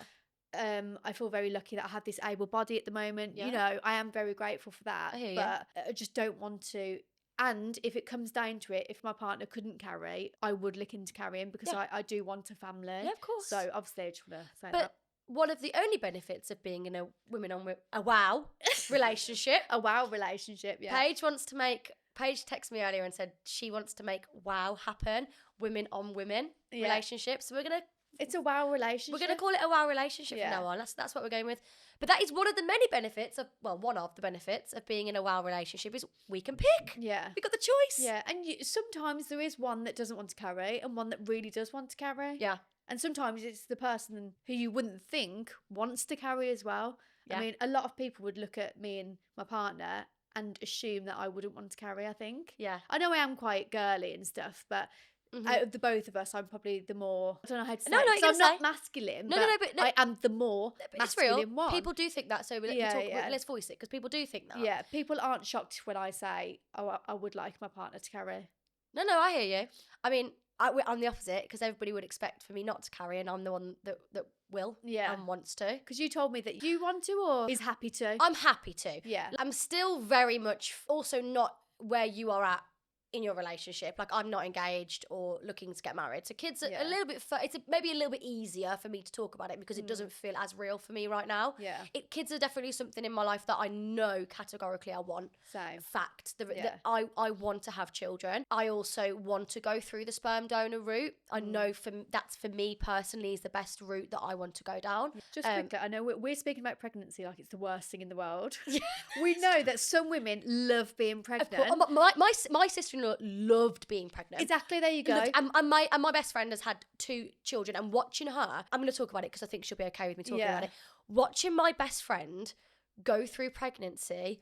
S1: I feel very lucky that I have this able body at the moment. You know, I am very grateful for that.
S2: I hear you.
S1: But I just don't want to. And if it comes down to it, if my partner couldn't carry, I would look into carrying because I do want a family.
S2: Yeah, of course.
S1: So obviously I just want to say
S2: But
S1: that.
S2: one of the only benefits of being in a wow relationship.
S1: A wow relationship, yeah.
S2: Paige texted me earlier and said she wants to make wow happen, women on women relationships. So
S1: It's a wow relationship.
S2: we're gonna call it a wow relationship from now on. That's what we're going with. But that is one of the many benefits of being in a wow relationship is we can pick.
S1: Yeah.
S2: We got the choice.
S1: Yeah, and sometimes there is one that doesn't want to carry and one that really does want to carry.
S2: Yeah.
S1: And sometimes it's the person who you wouldn't think wants to carry as well.
S2: Yeah.
S1: I mean, a lot of people would look at me and my partner and assume that I wouldn't want to carry, I think.
S2: Yeah.
S1: I know I am quite girly and stuff, but out of the both of us, I'm probably the more, I don't know how to say
S2: No,
S1: it,
S2: no,
S1: 'cause
S2: you're
S1: I'm
S2: gonna
S1: not
S2: say.
S1: masculine,
S2: No,
S1: but
S2: no,
S1: I am the more
S2: It's real.
S1: masculine one.
S2: People do think that, so let's voice it because people do think that.
S1: Yeah, people aren't shocked when I say, oh, I would like my partner to carry.
S2: No, I hear you. I mean, I'm the opposite because everybody would expect for me not to carry, and I'm the one that will and wants to.
S1: Because you told me that you want to or is happy to.
S2: I'm happy to.
S1: Yeah.
S2: I'm still very much also not where you are at in your relationship. Like I'm not engaged or looking to get married. So kids are a little bit, maybe a little bit easier for me to talk about it because it doesn't feel as real for me right now.
S1: Yeah.
S2: Kids are definitely something in my life that I know categorically I want.
S1: Same.
S2: Fact. I want to have children. I also want to go through the sperm donor route. I know that's for me personally is the best route that I want to go down.
S1: Just quickly, I know we're speaking about pregnancy like it's the worst thing in the world. We know that some women love being pregnant.
S2: My sister-in-law loved being pregnant.
S1: Exactly, there you go.
S2: And my best friend has had 2 children, and watching her, I'm going to talk about it because I think she'll be okay with me talking about it. Watching my best friend go through pregnancy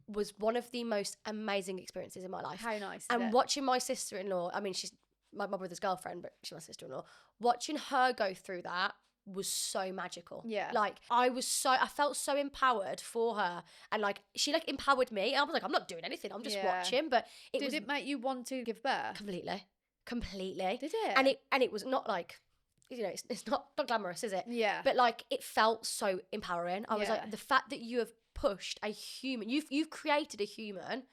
S2: was one of the most amazing experiences in my life.
S1: How nice.
S2: And watching my sister-in-law, I mean, she's my brother's girlfriend, but she's my sister-in-law. Watching her go through that was so magical.
S1: Yeah.
S2: Like I felt so empowered for her, and like she like empowered me. I was like, I'm not doing anything, I'm just watching. But
S1: did it make you want to give birth?
S2: Completely.
S1: Did it?
S2: And it was not like, you know, it's not glamorous, is it?
S1: Yeah.
S2: But like it felt so empowering. I was like, the fact that you have pushed a human, you've created a human,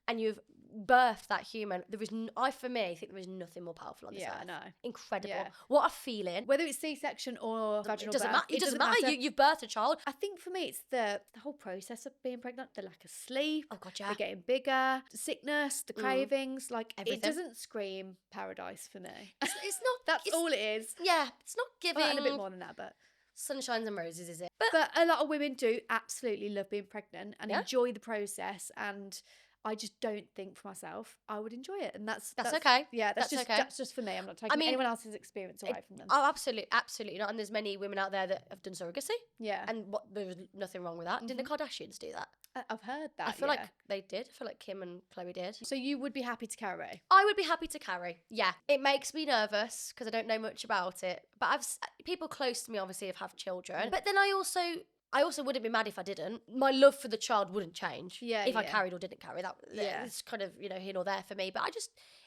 S2: and you've birthed that human, there is for me, I think there is nothing more powerful on this earth.
S1: I know.
S2: Incredible.
S1: Yeah.
S2: What a feeling.
S1: Whether it's C-section or vaginal birth,
S2: It doesn't matter. You've birthed a child.
S1: I think for me, it's the whole process of being pregnant, the lack of sleep,
S2: Oh God, yeah.
S1: the getting bigger, the sickness, the cravings. Like,
S2: Everything.
S1: it doesn't scream paradise for me.
S2: It's not.
S1: That's all it is.
S2: Yeah, it's not giving.
S1: Well, and a bit more than that, but
S2: sunshines and roses, is it?
S1: But a lot of women do absolutely love being pregnant and
S2: Yeah.
S1: enjoy the process, and I just don't think for myself I would enjoy it, and that's
S2: okay.
S1: Yeah, that's
S2: okay.
S1: That's just for me. I'm not taking anyone else's experience away from them.
S2: Oh, absolutely not. And there's many women out there that have done surrogacy.
S1: Yeah,
S2: And there's nothing wrong with that. Didn't the Kardashians do that?
S1: I've heard that.
S2: I feel like they did. I feel like Kim and Khloe did.
S1: So you would be happy to carry?
S2: I would be happy to carry. Yeah, it makes me nervous because I don't know much about it. But people close to me obviously have children. But then I also wouldn't be mad if I didn't. My love for the child wouldn't change.
S1: Yeah,
S2: if I carried or didn't carry,
S1: Yeah.
S2: it's kind of here or there for me. But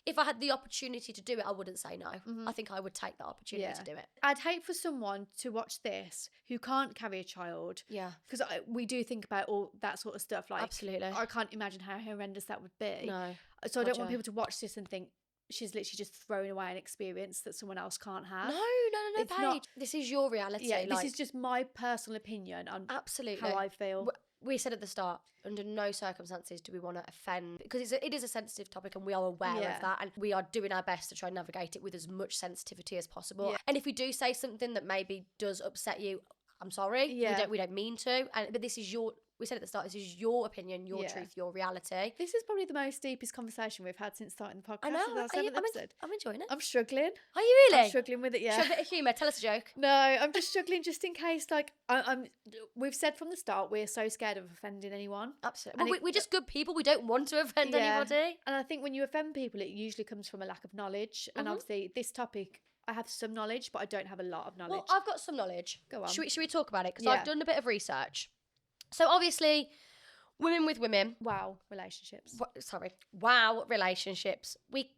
S2: if I had the opportunity to do it, I wouldn't say no. I think I would take that opportunity to do it.
S1: I'd hate for someone to watch this who can't carry a child.
S2: Yeah,
S1: because we do think about all that sort of stuff. Like,
S2: absolutely.
S1: I can't imagine how horrendous that would be.
S2: No.
S1: So I don't want people to watch this and think she's literally just throwing away an experience that someone else can't have.
S2: No,
S1: It's
S2: Paige.
S1: not-
S2: This is your reality.
S1: Yeah, this is just my personal opinion on
S2: absolutely
S1: how I feel.
S2: We said at the start, under no circumstances do we want to offend, because it is a sensitive topic and we are aware of that, and we are doing our best to try and navigate it with as much sensitivity as possible.
S1: Yeah.
S2: And if we do say something that maybe does upset you, I'm sorry.
S1: Yeah.
S2: We don't mean to. But this is we said at the start, this is your opinion, your truth, your reality.
S1: This is probably the most deepest conversation we've had since starting the podcast.
S2: I know.
S1: Our 7th episode.
S2: I'm enjoying it.
S1: I'm struggling.
S2: Are you really?
S1: I'm struggling with it, yeah.
S2: Show a bit of humour. Tell us a joke.
S1: No, I'm just struggling just in case, like, we've said from the start, we're so scared of offending anyone.
S2: Absolutely. Well, we're just good people. We don't want to offend anybody.
S1: And I think when you offend people, it usually comes from a lack of knowledge. And obviously, this topic, I have some knowledge, but I don't have a lot of knowledge.
S2: Well, I've got some knowledge.
S1: Go on.
S2: Should we talk about it? Because I've done a bit of research. So obviously, women with women.
S1: Wow, relationships.
S2: Wow, relationships. We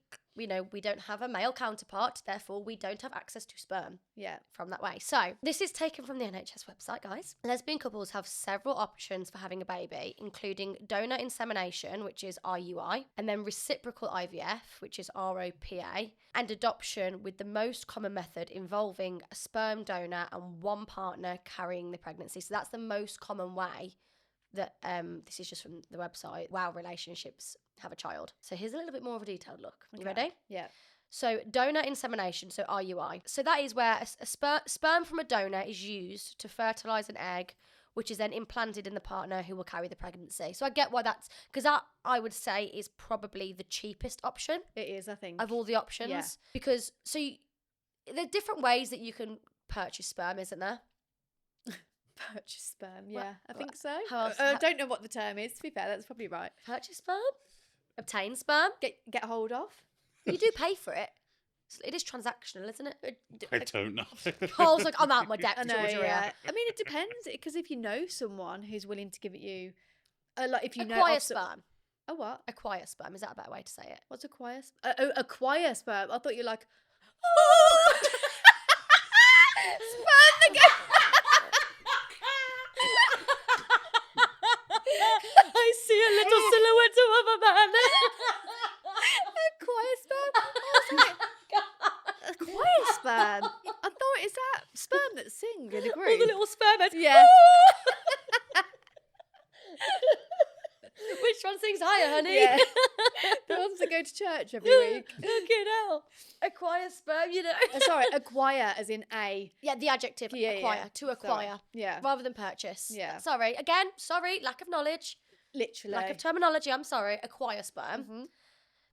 S2: don't have a male counterpart, therefore we don't have access to sperm.
S1: Yeah.
S2: From that way. So this is taken from the NHS website, guys. Lesbian couples have several options for having a baby, including donor insemination, which is RUI, and then reciprocal IVF, which is ROPA, and adoption, with the most common method involving a sperm donor and one partner carrying the pregnancy. So that's the most common way that this is just from the website. Wow, relationships have a child. So here's a little bit more of a detailed look. You ready?
S1: Yeah.
S2: So donor insemination, so RUI. So that is where a sperm from a donor is used to fertilise an egg, which is then implanted in the partner who will carry the pregnancy. So I get why that's, because that, I would say, is probably the cheapest option.
S1: It is, I think.
S2: Of all the options.
S1: Yeah.
S2: Because, there are different ways that you can purchase sperm, isn't there?
S1: Purchase sperm, yeah. I think so.
S2: How else?
S1: I don't know what the term is, to be fair. That's probably right.
S2: Purchase sperm? Obtain sperm?
S1: Get hold of.
S2: You do pay for it. It is transactional, isn't it?
S3: I don't know.
S2: I was like, I'm out my depth,
S1: I know,
S2: Georgia.
S1: yeah. I mean, it depends, because if you know someone who's willing to give it you, like if you know
S2: Acquire
S1: of
S2: sperm.
S1: A what?
S2: Acquire sperm. Is that a better way to say it?
S1: What's acquire? Acquire sperm. I thought you were like, sperm the
S2: I see a little silhouette of a man.
S1: acquire sperm. Acquire sperm. I thought, is that sperm that sing in a group?
S2: All the little sperm heads.
S1: Yeah.
S2: Which one sings higher, honey?
S1: Yeah. The ones that go to church every week.
S2: Fucking hell. Acquire sperm,
S1: Sorry, acquire as in a.
S2: Yeah, the adjective acquire.
S1: Yeah.
S2: To acquire.
S1: Sorry. Yeah.
S2: Rather than purchase.
S1: Yeah.
S2: Sorry. Lack of knowledge.
S1: Literally.
S2: Lack of terminology, I'm sorry. Acquire sperm.
S1: Mhm.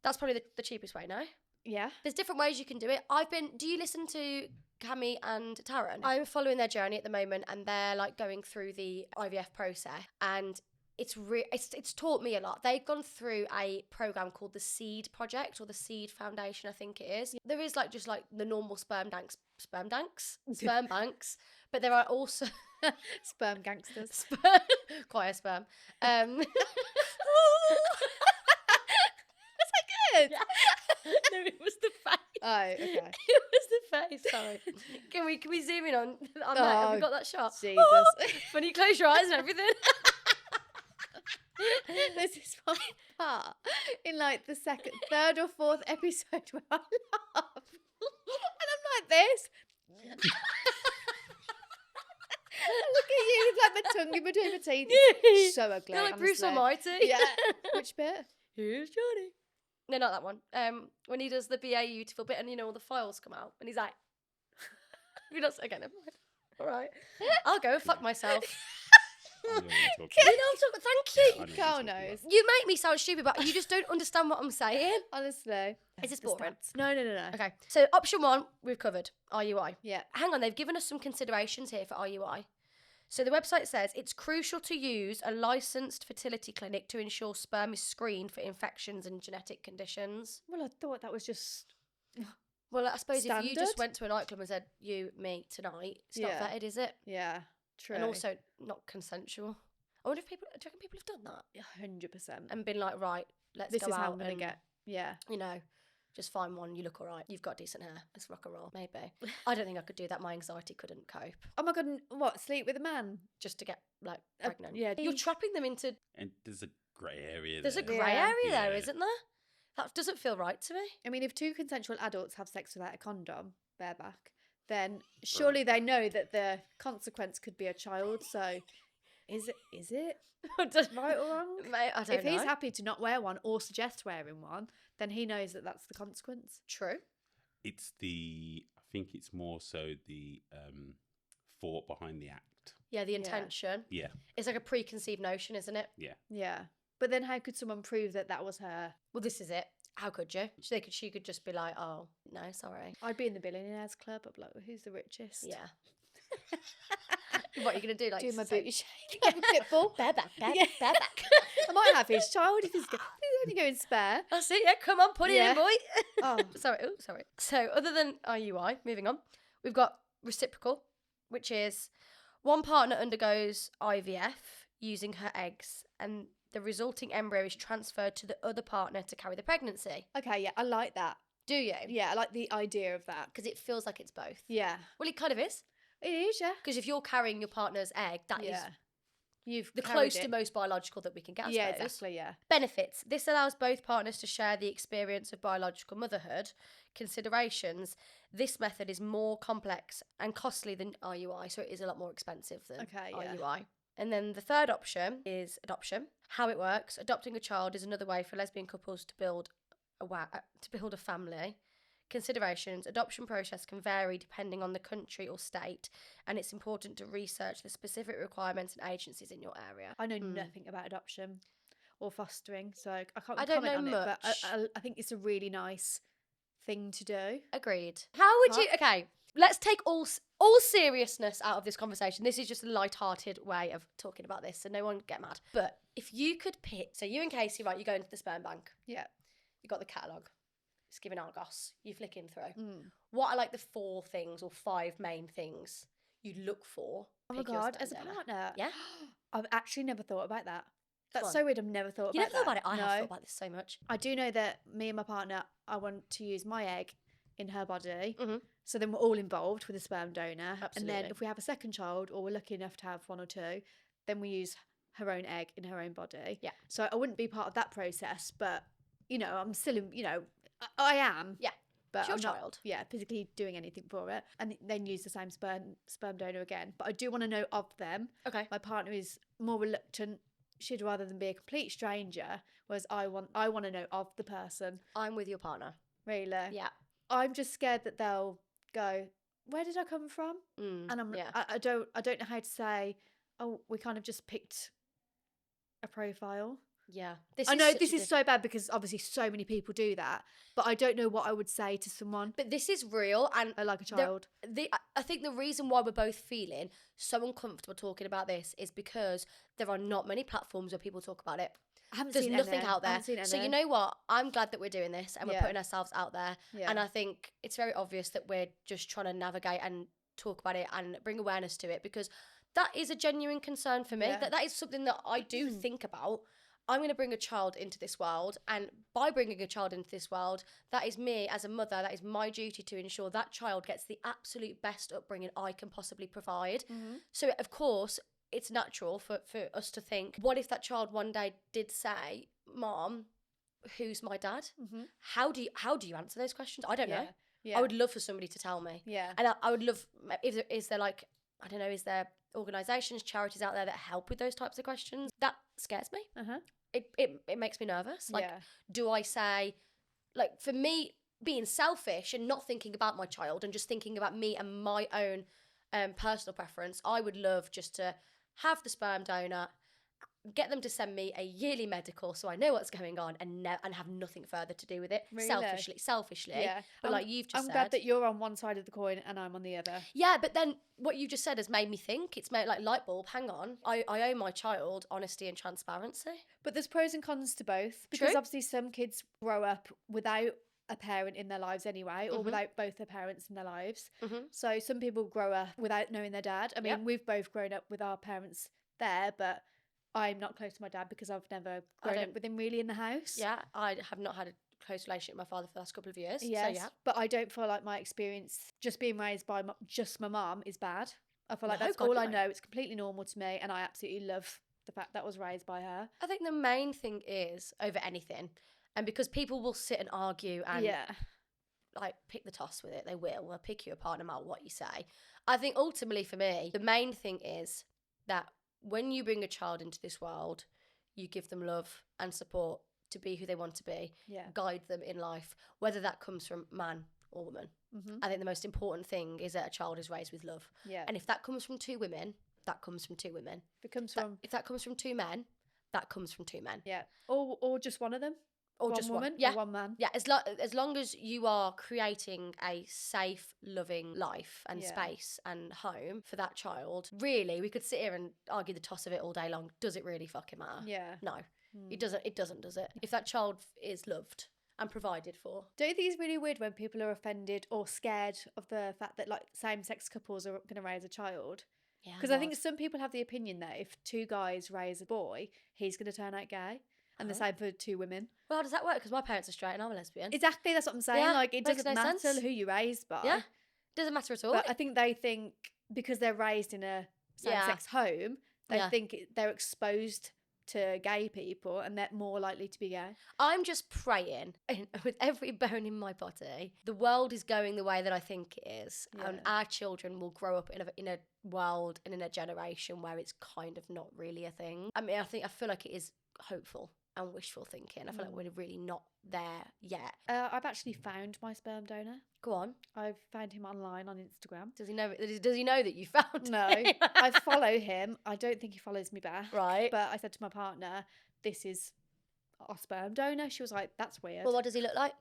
S2: That's probably the cheapest way, no?
S1: Yeah.
S2: There's different ways you can do it. Do you listen to Cami and Taran? I'm following their journey at the moment, and they're like going through the IVF process, and it's taught me a lot. They've gone through a program called the Seed Project, or the Seed Foundation, I think it is. There is just the normal sperm banks, but there are also
S1: Sperm gangsters.
S2: Choir sperm.
S1: Was that good?
S2: No, it was the face.
S1: Oh, okay.
S2: It was the face. Sorry. Can we zoom in on that? Have we got that shot?
S1: Jesus.
S2: When you close your eyes and everything.
S1: There's this one part in like the third or fourth episode where I laugh. And I'm like this. Look at you, it's like the tongue in between the teeth. It's so ugly.
S2: You're like Bruce
S1: honestly.
S2: Almighty.
S1: Yeah. Which bit?
S2: Here's Johnny. No, not that one. When he does the BA beautiful bit and all the files come out and he's like, okay, never mind. All right. I'll go and fuck myself.
S3: I know what you're talking
S2: You
S3: about.
S2: know, thank
S3: Yeah, I
S2: you.
S3: know what you're
S1: Carl
S3: talking about.
S1: knows.
S2: You make me sound stupid, but you just don't understand what I'm saying.
S1: Honestly.
S2: Is this
S1: The
S2: boring?
S1: stats. No.
S2: Okay, so option 1, we've covered RUI.
S1: Yeah.
S2: Hang on, they've given us some considerations here for RUI. So the website says it's crucial to use a licensed fertility clinic to ensure sperm is screened for infections and genetic conditions.
S1: Well, I thought that was just.
S2: Well, I suppose if you
S1: Standard?
S2: just went to a nightclub and said, you, me, tonight, it's not
S1: Yeah.
S2: vetted, is it?
S1: Yeah. True.
S2: And also not consensual. I wonder if do you reckon people have done that?
S1: 100%.
S2: And been like, right, let's
S1: This
S2: go
S1: is how
S2: out
S1: I'm going to
S2: and,
S1: get. Yeah.
S2: just find one, you look all right, you've got decent hair, let's rock and roll, maybe. I don't think I could do that, my anxiety couldn't cope.
S1: Oh my God. What? Sleep with a man?
S2: Just to get, like, pregnant.
S1: yeah.
S2: You're trapping them into,
S3: And there's a grey area
S2: there's a
S3: there.
S2: grey
S1: Yeah.
S2: area there,
S3: Yeah.
S2: isn't there? That doesn't feel right to me.
S1: I mean, if two consensual adults have sex without a condom, bareback, then surely they know that the consequence could be a child. So, is it right or wrong?
S2: Mate, I don't
S1: If
S2: know.
S1: he's happy to not wear one or suggest wearing one, then he knows that that's the consequence.
S2: True.
S3: It's I think it's more so the thought behind the act.
S2: Yeah, the
S1: Yeah.
S2: intention.
S3: Yeah.
S2: It's like a preconceived notion, isn't it?
S1: Yeah. But then how could someone prove that that was her?
S2: Well, this is it. How could you? She could just be like, oh, no, sorry.
S1: I'd be in the billionaires club. I'd be like, who's the richest?
S2: Yeah. What are you going to do? Like,
S1: Doing my
S2: say,
S1: booty shake. Like a Pitbull.
S2: bareback,
S1: Yeah.
S2: bareback.
S1: I might have his child if he's only going spare.
S2: That's it, yeah, come on, put it
S1: Yeah.
S2: in, boy.
S1: Oh.
S2: Sorry. So, other than RUI, moving on, we've got reciprocal, which is one partner undergoes IVF using her eggs and the resulting embryo is transferred to the other partner to carry the pregnancy.
S1: Okay, yeah, I like that.
S2: Do you?
S1: Yeah, I like the idea of that.
S2: Because it feels like it's both.
S1: Yeah.
S2: Well, it kind of is.
S1: It is, yeah.
S2: Because if you're carrying your partner's egg, that is
S1: Yeah. You've
S2: the
S1: carried
S2: close to
S1: it.
S2: most biological that we can get, I
S1: Yeah,
S2: suppose.
S1: exactly, yeah.
S2: Benefits. This allows both partners to share the experience of biological motherhood. Considerations. This method is more complex and costly than RUI, so it is a lot more expensive than
S1: Okay, yeah.
S2: RUI. And then the third option is adoption. How it works. Adopting a child is another way for lesbian couples to build a family. Considerations. Adoption process can vary depending on the country or state, and it's important to research the specific requirements and agencies in your area.
S1: I know nothing about adoption or fostering, so I can't
S2: I don't
S1: comment
S2: know
S1: on it, but
S2: much.
S1: I think it's a really nice thing to do.
S2: Agreed. How would you... Okay, let's take all seriousness out of this conversation. This is just a light-hearted way of talking about this, so no one get mad. But if you could pick... So you and Casey, right, you go into the sperm bank.
S1: Yeah.
S2: You got the catalogue. It's giving Argos. You flicking through.
S1: Mm.
S2: What are like the 4 things or 5 main things you look for?
S1: Oh my
S2: Pick your
S1: God, as a
S2: sperm donor.
S1: partner?
S2: Yeah.
S1: I've actually never thought about that. That's
S2: Fun.
S1: so weird. I've never thought
S2: You
S1: about
S2: never thought
S1: that.
S2: about it? I
S1: No.
S2: have thought about this so much.
S1: I do know that me and my partner, I want to use my egg in her body.
S2: Mhm.
S1: So then we're all involved with a sperm donor. And
S2: Absolutely.
S1: then if we have a second child or we're lucky enough to have 1 or 2, then we use her own egg in her own body.
S2: Yeah.
S1: So I wouldn't be part of that process, but, I'm still, I am.
S2: Yeah.
S1: But
S2: It's your
S1: I'm not,
S2: child.
S1: physically doing anything for it. And then use the same sperm donor again. But I do want to know of them.
S2: Okay.
S1: My partner is more reluctant. She'd rather than be a complete stranger, whereas I want to know of the person.
S2: I'm with your partner.
S1: Really.
S2: Yeah.
S1: I'm just scared that they'll go, where did I come from? And I don't know how to say, oh, we kind of just picked a profile.
S2: Yeah.
S1: I know this is so bad because obviously so many people do that, but I don't know what I would say to someone
S2: But this is real, and
S1: like a child.
S2: I think the reason why we're both feeling so uncomfortable talking about this is because there are not many platforms where people talk about it.
S1: I haven't
S2: There's
S1: seen
S2: nothing
S1: any.
S2: out
S1: I
S2: there.
S1: haven't seen
S2: So
S1: any.
S2: you know what? I'm glad that we're doing this and we're
S1: Yeah.
S2: putting ourselves out there.
S1: Yeah.
S2: And I think it's very obvious that we're just trying to navigate and talk about it and bring awareness to it, because that is a genuine concern for me.
S1: Yeah.
S2: That is something that I do think about. I'm going to bring a child into this world, and by bringing a child into this world, that is me as a mother, that is my duty to ensure that child gets the absolute best upbringing I can possibly provide.
S1: Mhm.
S2: So, of course, it's natural for us to think, what if that child one day did say, Mom, who's my dad?
S1: Mm-hmm.
S2: How do you answer those questions? I don't know.
S1: Yeah.
S2: I would love for somebody to tell me.
S1: Yeah.
S2: And I would love, is there like, I don't know, is there organisations, charities out there that help with those types of questions? That scares me.
S1: Uh-huh.
S2: It makes me nervous. Like, do I say, like, for me, being selfish and not thinking about my child and just thinking about me and my own personal preference, I would love just to have the sperm donor, get them to send me a yearly medical so I know what's going on and have nothing further to do with it.
S1: Really?
S2: Selfishly.
S1: Yeah.
S2: But like you've just
S1: I'm
S2: said.
S1: glad that you're on one side of the coin and I'm on the other.
S2: Yeah, but then what you just said has made me think. It's made like light bulb, hang on. I owe my child honesty and transparency.
S1: But there's pros and cons to both. Because
S2: True.
S1: obviously some kids grow up without a parent in their lives anyway, or without both their parents in their lives.
S2: Mm-hmm.
S1: So some people grow up without knowing their dad. I mean, we've both grown up with our parents there, but I'm not close to my dad because I've never grown up with him really in the house.
S2: Yeah, I have not had a close relationship with my father for the last couple of years.
S1: Yes,
S2: so yeah.
S1: But I don't feel like my experience just being raised by just my mum is bad. I feel like
S2: No,
S1: that's
S2: God,
S1: all
S2: no.
S1: I know. It's completely normal to me, and I absolutely love the fact that I was raised by her.
S2: I think the main thing is, over anything, and because people will sit and argue and like pick the toss with it, they'll pick you apart no matter what you say. I think ultimately for me, the main thing is that when you bring a child into this world, you give them love and support to be who they want to be, guide them in life, whether that comes from man or woman.
S1: Mm-hmm.
S2: I think the most important thing is that a child is raised with love.
S1: Yeah.
S2: And if that comes from two women, that comes from two women.
S1: If that
S2: comes from two men, that comes from two men.
S1: Yeah. Or just one of them.
S2: Or
S1: one
S2: just
S1: woman,
S2: one. Yeah.
S1: or one man.
S2: Yeah, as long as you are creating a safe, loving life and space and home for that child, really, we could sit here and argue the toss of it all day long. Does it really fucking matter?
S1: Yeah.
S2: No, it doesn't. It doesn't, does it? If that child is loved and provided for.
S1: Don't you think it's really weird when people are offended or scared of the fact that like same-sex couples are going to raise a child?
S2: Yeah.
S1: Because I think some people have the opinion that if two guys raise a boy, he's going to turn out gay. And the same for two women.
S2: Well, how does that work? Because my parents are straight and I'm a lesbian.
S1: Exactly, that's what I'm saying.
S2: Yeah,
S1: like, it
S2: makes
S1: doesn't
S2: no
S1: matter
S2: sense.
S1: who you're raised by.
S2: Yeah, doesn't matter at all.
S1: But I think they think because they're raised in a same-sex home, they think they're exposed to gay people and they're more likely to be gay.
S2: I'm just praying with every bone in my body. The world is going the way that I think it is, and our children will grow up in a world and in a generation where it's kind of not really a thing. I mean, I feel like it is hopeful and wishful thinking. I feel like we're really not there yet.
S1: I've actually found my sperm donor.
S2: Go on.
S1: I've found him online on Instagram.
S2: Does he know that you found
S1: No,
S2: him?
S1: I follow him. I don't think he follows me back.
S2: Right.
S1: But I said to my partner, this is our sperm donor. She was like, that's weird.
S2: Well, what does he look like?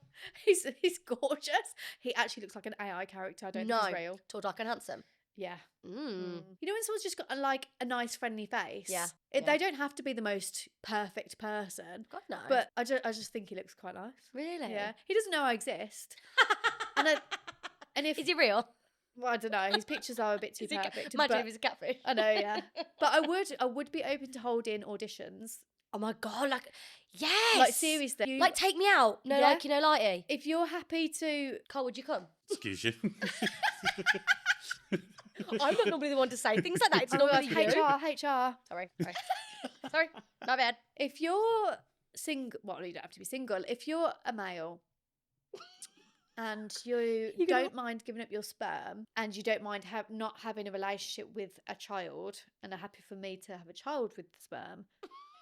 S1: He's gorgeous. He actually looks like an AI character. I don't think he's real.
S2: Tall, dark and handsome.
S1: Yeah.
S2: Mm.
S1: You know when someone's just got a nice friendly face?
S2: Yeah.
S1: They don't have to be the most perfect person.
S2: God, no.
S1: But I just think he looks quite nice.
S2: Really?
S1: Yeah. He doesn't know I exist. and if
S2: Is he real?
S1: Well, I don't know. His pictures are a bit too perfect.
S2: Imagine
S1: but-
S2: if he's a catfish.
S1: I know, yeah. But I would be open to holding auditions.
S2: Oh my God, like, yes!
S1: Like, seriously.
S2: Like, take me out. No
S1: Yeah.
S2: likey, no lighty.
S1: If you're happy to...
S2: Carl, would you come?
S3: Excuse you.
S2: I'm not normally the one to say things like that. It's
S1: Oh my
S2: normally
S1: God,
S2: you.
S1: HR.
S2: Sorry, my bad.
S1: If you're single... Well, you don't have to be single. If you're a male... And you don't mind giving up your sperm, and you don't mind not having a relationship with a child, and are happy for me to have a child with the sperm,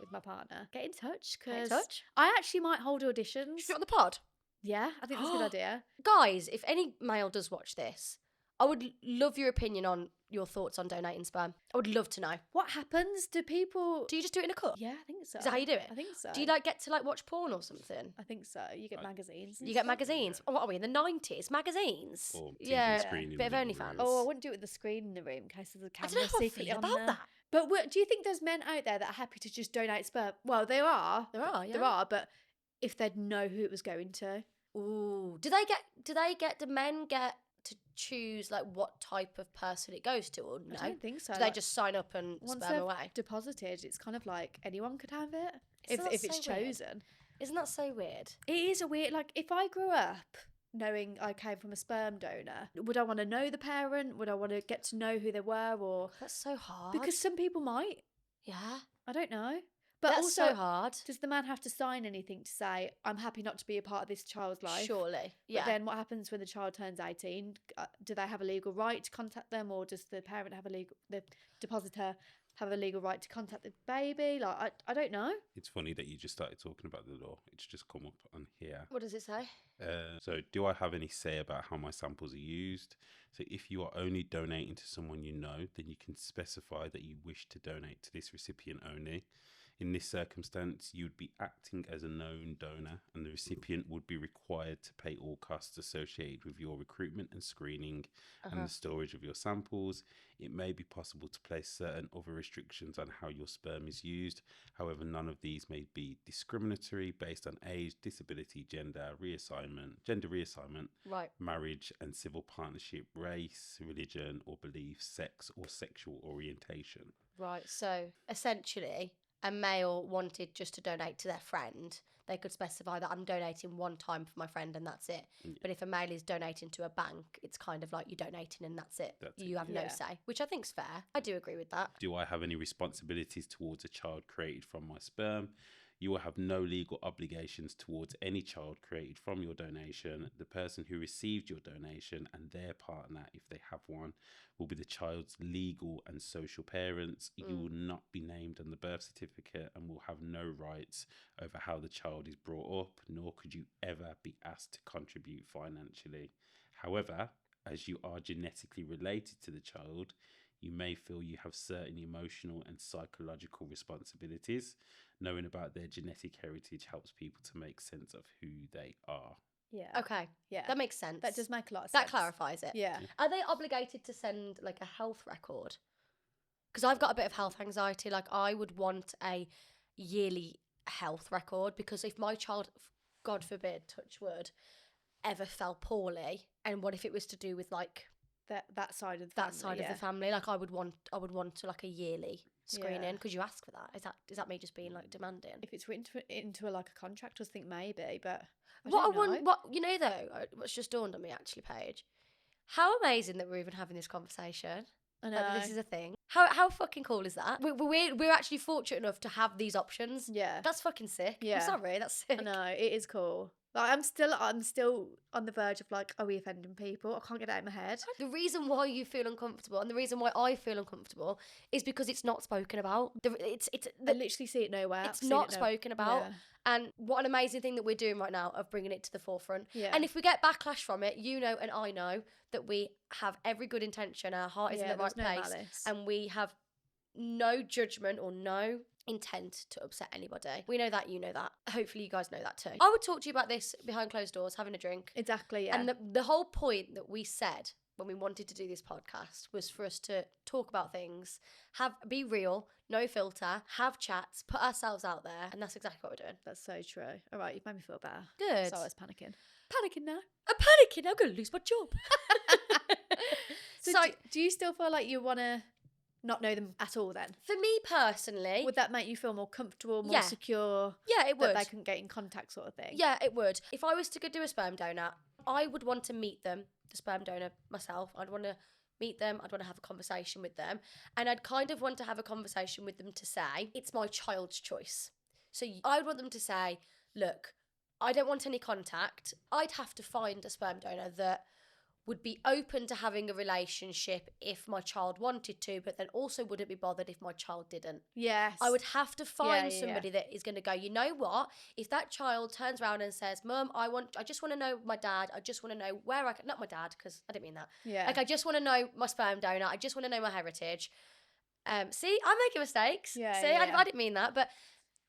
S1: with my partner, get in touch, because I actually might hold auditions.
S2: Should we on the pod?
S1: Yeah, I think that's a good idea.
S2: Guys, if any male does watch this, I would love your opinion on your thoughts on donating sperm. I would love to know.
S1: What happens? Do people...
S2: Do you just do it in a cup?
S1: Yeah, I think so.
S2: Is that how you do it?
S1: I think so.
S2: Do you get to watch porn or something?
S1: I think so. You get magazines.
S2: You get magazines. Oh, what are we in the 90s? Magazines?
S3: Or TV
S2: yeah,
S3: screen in
S2: bit of
S3: the living
S2: OnlyFans.
S3: room.
S1: Oh, I wouldn't do it with the screen in the room in case there's a
S2: I
S1: camera
S2: don't know how I
S1: secretly
S2: feel
S1: on
S2: about
S1: there.
S2: that.
S1: But do you think there's men out there that are happy to just donate sperm? Well, there are.
S2: There are, yeah.
S1: There are, but if they'd know who it was going to.
S2: Ooh. Do men get to choose what type of person it goes to, or no?
S1: I don't think so.
S2: Do they just sign up and
S1: once
S2: sperm
S1: they've
S2: away?
S1: deposited, it's kind of like anyone could have it
S2: Isn't that
S1: if it's
S2: so weird?
S1: chosen.
S2: Isn't that so weird?
S1: It is a weird, if I grew up knowing I came from a sperm donor? Would I want to know the parent? Would I want to get to know who they were? Or
S2: That's so hard.
S1: because some people might.
S2: Yeah.
S1: I don't know. But
S2: That's
S1: also,
S2: so hard.
S1: does the man have to sign anything to say, I'm happy not to be a part of this child's life?
S2: Surely. Yeah.
S1: But then what happens when the child turns 18? Do they have a legal right to contact them, or does the parent have the depositor have a legal right to contact the baby? Like, I don't know.
S3: It's funny that you just started talking about the law. It's just come up on here.
S2: What does it say?
S3: So do I have any say about how my samples are used? So if you are only donating to someone you know, then you can specify that you wish to donate to this recipient only. In this circumstance, you would be acting as a known donor, and the recipient would be required to pay all costs associated with your recruitment and screening and the storage of your samples. It may be possible to place certain other restrictions on how your sperm is used. However, none of these may be discriminatory based on age, disability, gender reassignment,
S2: Right.
S3: marriage and civil partnership, race, religion or belief, sex or sexual orientation.
S2: Right. So essentially, a male wanted just to donate to their friend, they could specify that I'm donating one time for my friend and that's it.
S3: Yeah.
S2: But if a male is donating to a bank, it's kind of like you're donating and that's it. You have no say, which I think's fair. I do agree with that.
S3: Do I have any responsibilities towards a child created from my sperm? You will have no legal obligations towards any child created from your donation. The person who received your donation and their partner, if they have one, will be the child's legal and social parents. You will not be named on the birth certificate and will have no rights over how the child is brought up, nor could you ever be asked to contribute financially. However, as you are genetically related to the child, you may feel you have certain emotional and psychological responsibilities. Knowing about their genetic heritage helps people to make sense of who they are.
S1: Yeah.
S2: Okay.
S1: Yeah.
S2: That makes sense.
S1: That does make a lot of sense.
S2: That clarifies it.
S1: Yeah.
S2: Are they obligated to send like a health record? Because I've got a bit of health anxiety. Like I would want a yearly health record, because if my child, God forbid, touch wood, ever fell poorly, and what if it was to do with like
S1: that side of the
S2: that
S1: family,
S2: side of the family, like I would want to like a yearly screening. Could you ask for that? Is that me just being like demanding?
S1: If it's written into like a contract, I think maybe, but
S2: what you know though, what's just dawned on me actually, Paige, how amazing that we're even having this conversation.
S1: I know.
S2: Like, this is a thing. How fucking cool is that? We're actually fortunate enough to have these options.
S1: Yeah.
S2: That's fucking sick.
S1: Yeah.
S2: I'm sorry, that's sick.
S1: I know, it is cool. Like, I'm still on the verge of like, are we offending people? I can't get it out of my head.
S2: The reason why you feel uncomfortable and the reason why I feel uncomfortable is because it's not spoken about.
S1: I literally see it nowhere.
S2: It's not spoken about.
S1: Yeah.
S2: And what an amazing thing that we're doing right now of bringing it to the forefront.
S1: Yeah.
S2: And if we get backlash from it, you know and I know that we have every good intention, our heart is in the right
S1: there's no
S2: place,
S1: malice.
S2: and we have no judgment or no intent to upset anybody. We know that, you know that. Hopefully you guys know that too. I would talk to you about this behind closed doors, having a drink.
S1: Exactly, yeah.
S2: And the whole point that we said when we wanted to do this podcast was for us to talk about things, be real, no filter, have chats, put ourselves out there, and that's exactly what we're doing.
S1: That's so true. All right, you've made me feel better.
S2: Good.
S1: So I was panicking. Panicking now.
S2: I'm panicking, I'm going to lose my job.
S1: So do you still feel like you want to not know them at all then?
S2: For me personally...
S1: Would that make you feel more comfortable, more secure?
S2: Yeah, it would.
S1: That they couldn't get in contact sort of thing?
S2: Yeah, it would. If I was to go do a sperm donor, I would want to meet them, the sperm donor myself. I'd want to meet them. I'd want to have a conversation with them. And I'd kind of want to have a conversation with them to say, it's my child's choice. So I would want them to say, look, I don't want any contact. I'd have to find a sperm donor that would be open to having a relationship if my child wanted to, but then also wouldn't be bothered if my child didn't.
S1: Yes.
S2: I would have to find somebody that is going to go, you know what? If that child turns around and says, Mum, I just want to know my dad. I just want to know where not my dad, because I didn't mean that.
S1: Yeah.
S2: Like, I just want to know my sperm donor. I just want to know my heritage. See, I'm making mistakes.
S1: Yeah,
S2: See,
S1: yeah.
S2: I didn't mean that, but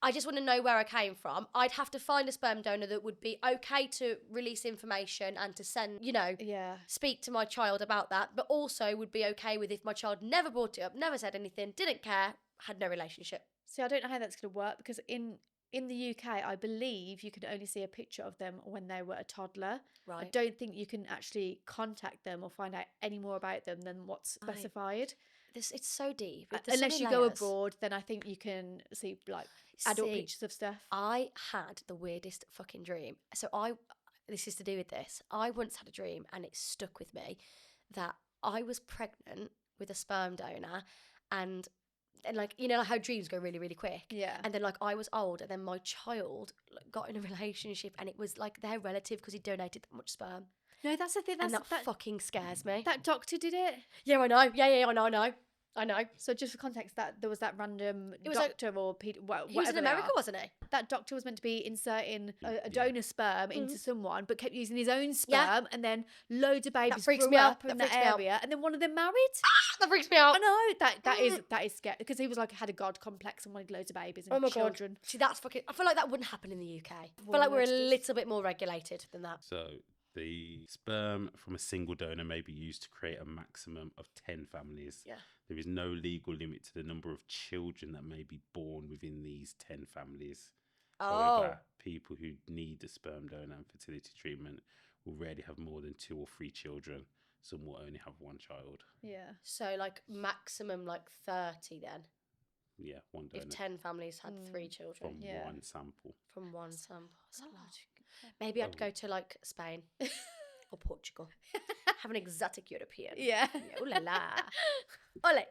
S2: I just want to know where I came from. I'd have to find a sperm donor that would be okay to release information and to send, speak to my child about that, but also would be okay with if my child never brought it up, never said anything, didn't care, had no relationship.
S1: See, I don't know how that's going to work, because in the UK, I believe you can only see a picture of them when they were a toddler.
S2: Right.
S1: I don't think you can actually contact them or find out any more about them than what's specified.
S2: It's so deep.
S1: Unless you go abroad, then I think you can see like adult pictures of stuff.
S2: I had the weirdest fucking dream. So this is to do with this. I once had a dream, and it stuck with me, that I was pregnant with a sperm donor, and like, you know, like how dreams go really, really quick.
S1: Yeah.
S2: And then like I was old, and then my child like, got in a relationship, and it was like their relative because he donated that much sperm.
S1: No, that's the thing.
S2: And that fucking scares me.
S1: That doctor did it.
S2: Yeah, I know. Yeah, I know.
S1: So just for context, that there was that random
S2: It was
S1: doctor or whatever
S2: He was in
S1: they
S2: America,
S1: are.
S2: wasn't he?
S1: That doctor was meant to be inserting a donor sperm into someone, but kept using his own sperm,
S2: Yeah.
S1: and then loads of babies
S2: freaks
S1: grew
S2: me out.
S1: up in
S2: That
S1: that
S2: freaks me out.
S1: area, and then one of them married.
S2: That freaks me out.
S1: I know that is scary, because he was like had a god complex and wanted loads of babies and
S2: Oh my
S1: children.
S2: God. See, that's fucking. I feel like that wouldn't happen in the UK. I feel
S1: Well,
S2: like we're a
S1: it's just-
S2: little bit more regulated than that.
S3: So the sperm from a single donor may be used to create a maximum of 10 families.
S2: Yeah.
S3: There is no legal limit to the number of children that may be born within these 10 families.
S2: Oh.
S3: However, people who need the sperm donor and fertility treatment will rarely have more than 2 or 3 children. Some will only have 1 child.
S1: Yeah.
S2: So like maximum like 30 then.
S3: Yeah, 1 donor
S2: If 10 families had 3 children
S3: from
S1: Yeah.
S3: 1 sample.
S2: from one sample. That's a lot. Maybe I'd go to like Spain or Portugal. Have an exotic European.
S1: Yeah.
S2: Ooh la la. Ole.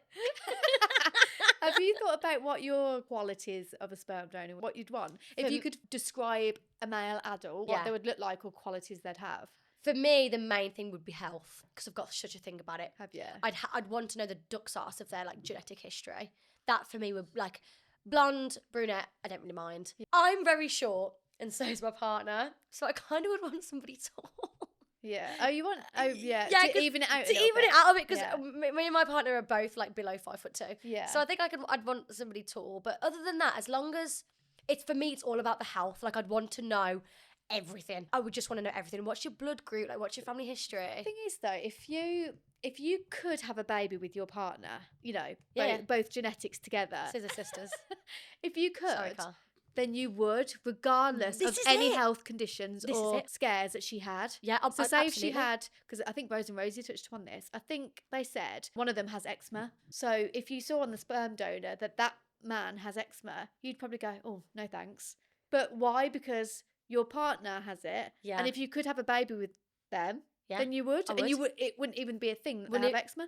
S1: Have you thought about what your qualities of a sperm donor, what you'd want? If you could describe a male adult, what
S2: Yeah.
S1: they would look like or qualities they'd have.
S2: For me, the main thing would be health, because I've got such a thing about it.
S1: Have you?
S2: I'd want to know the duck sauce of their like genetic history. That for me would like blonde, brunette. I don't really mind. I'm very short, and so is my partner. So I kind of would want somebody tall.
S1: Yeah. Oh, you want? Oh, yeah.
S2: Yeah,
S1: To
S2: 'cause-
S1: even it out.
S2: To even it out of it, because
S1: Yeah.
S2: me and my partner are both like below 5'2".
S1: Yeah.
S2: So I think I'd want somebody tall. But other than that, as long as it's for me, it's all about the health. Like I'd want to know everything. I would just want to know everything. What's your blood group? Like what's your family history?
S1: The thing is, though, if you could have a baby with your partner, you know,
S2: Yeah.
S1: both genetics together,
S2: Scissor sisters.
S1: if you could,
S2: Sorry, Carl.
S1: then you would, regardless
S2: This
S1: of
S2: is
S1: any
S2: it.
S1: health conditions
S2: This is
S1: or
S2: it.
S1: scares that she had.
S2: Yeah,
S1: So say if she
S2: absolutely.
S1: had, because I think Rose and Rosie touched upon this, I think they said one of them has eczema. So if you saw on the sperm donor that man has eczema, you'd probably go, oh, no thanks. But why? Because your partner has it.
S2: Yeah.
S1: And if you could have a baby with them,
S2: Yeah,
S1: then you would.
S2: I
S1: And
S2: would.
S1: it wouldn't even be a thing that they
S2: Wouldn't
S1: have
S2: it?
S1: eczema.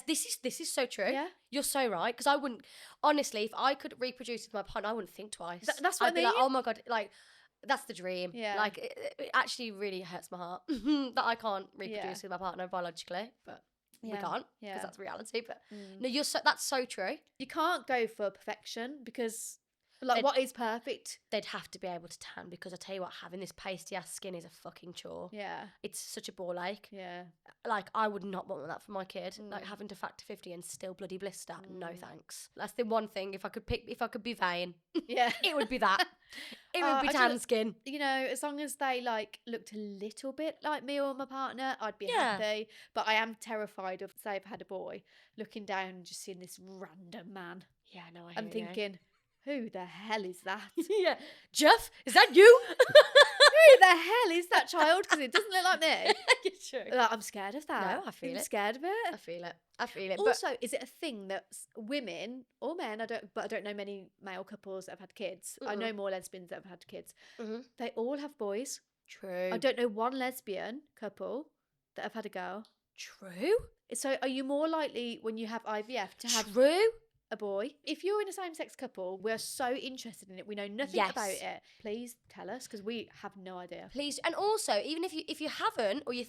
S2: This is so true.
S1: Yeah.
S2: You're so right. Because I wouldn't, honestly, if I could reproduce with my partner, I wouldn't think twice.
S1: That's what
S2: I'd
S1: I
S2: be like,
S1: mean.
S2: oh my God, like, that's the dream.
S1: Yeah.
S2: Like, it actually really hurts my heart that I can't reproduce
S1: Yeah.
S2: with my partner biologically, but we
S1: Yeah.
S2: can't
S1: Yeah.
S2: because that's reality. But
S1: Mm.
S2: no, that's so true.
S1: You can't go for perfection because, like,
S2: They'd-
S1: what is perfect?
S2: They'd have to be able to tan, because I tell you what, having this pasty ass skin is a fucking chore.
S1: Yeah.
S2: It's such a ball ache.
S1: Yeah.
S2: Like, I would not want that for my kid. Like,
S1: Mm.
S2: having to factor 50 and still bloody blister. No thanks. That's the one thing. If I could be vain,
S1: Yeah.
S2: it would be that. It would be
S1: I
S2: tan
S1: just-
S2: skin.
S1: You know, as long as they like looked a little bit like me or my partner, I'd be
S2: Yeah.
S1: happy. But I am terrified of, say, if I had a boy, looking down and just seeing this random man
S2: Yeah, no, I
S1: and
S2: hear you.
S1: thinking, who the hell is that?
S2: Yeah, Jeff, is that you?
S1: Who the hell is that child? Because it doesn't look like me.
S2: It's true.
S1: Like, I'm scared of that.
S2: No, I feel
S1: I'm
S2: it.
S1: scared of it.
S2: I feel it. I feel it.
S1: Also, is it a thing that women or men, I don't know many male couples that have had kids. I know more lesbians that have had kids.
S2: Mhm.
S1: They all have boys.
S2: True.
S1: I don't know one lesbian couple that have had a girl.
S2: True.
S1: So are you more likely when you have IVF to have
S2: True.
S1: a boy? If you're in a same-sex couple, we're so interested in it. We know nothing
S2: Yes.
S1: about it. Please tell us, because we have no idea.
S2: Please, and also, even if you haven't, or you're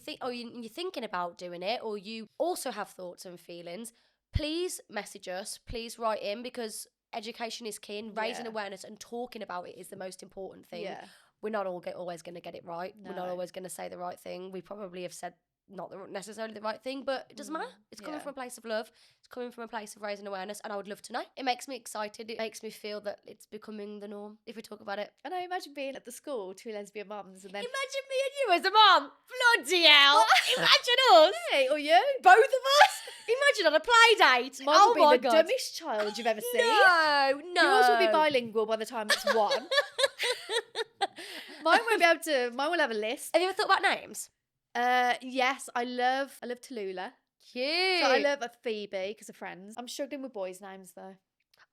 S2: thinking about doing it, or you also have thoughts and feelings, please message us. Please write in, because education is key, and raising
S1: Yeah.
S2: awareness and talking about it is the most important thing.
S1: Yeah.
S2: We're not always going to get it right. We're not
S1: No.
S2: always going to say the right thing. We probably have said not necessarily the right thing, but it doesn't matter. It's coming
S1: yeah.
S2: from a place of love. It's coming from a place of raising awareness, and I would love to know. It makes me excited. It makes me feel that it's becoming the norm if we talk about it.
S1: And I imagine being at the school, 2 lesbian mums, and then
S2: Imagine me and you as a mum. Bloody hell. Imagine us.
S1: hey, or you,
S2: Both of us. Imagine on a play date.
S1: mine
S2: Oh
S1: will be
S2: my
S1: the
S2: God.
S1: dumbest child you've ever seen.
S2: No.
S1: Yours will be bilingual by the time it's 1. Mine won't be able to. Mine will have a list.
S2: Have you ever thought about names?
S1: Yes, I love Tallulah.
S2: Cute.
S1: So I love a Phoebe because of Friends. I'm struggling with boys' names though.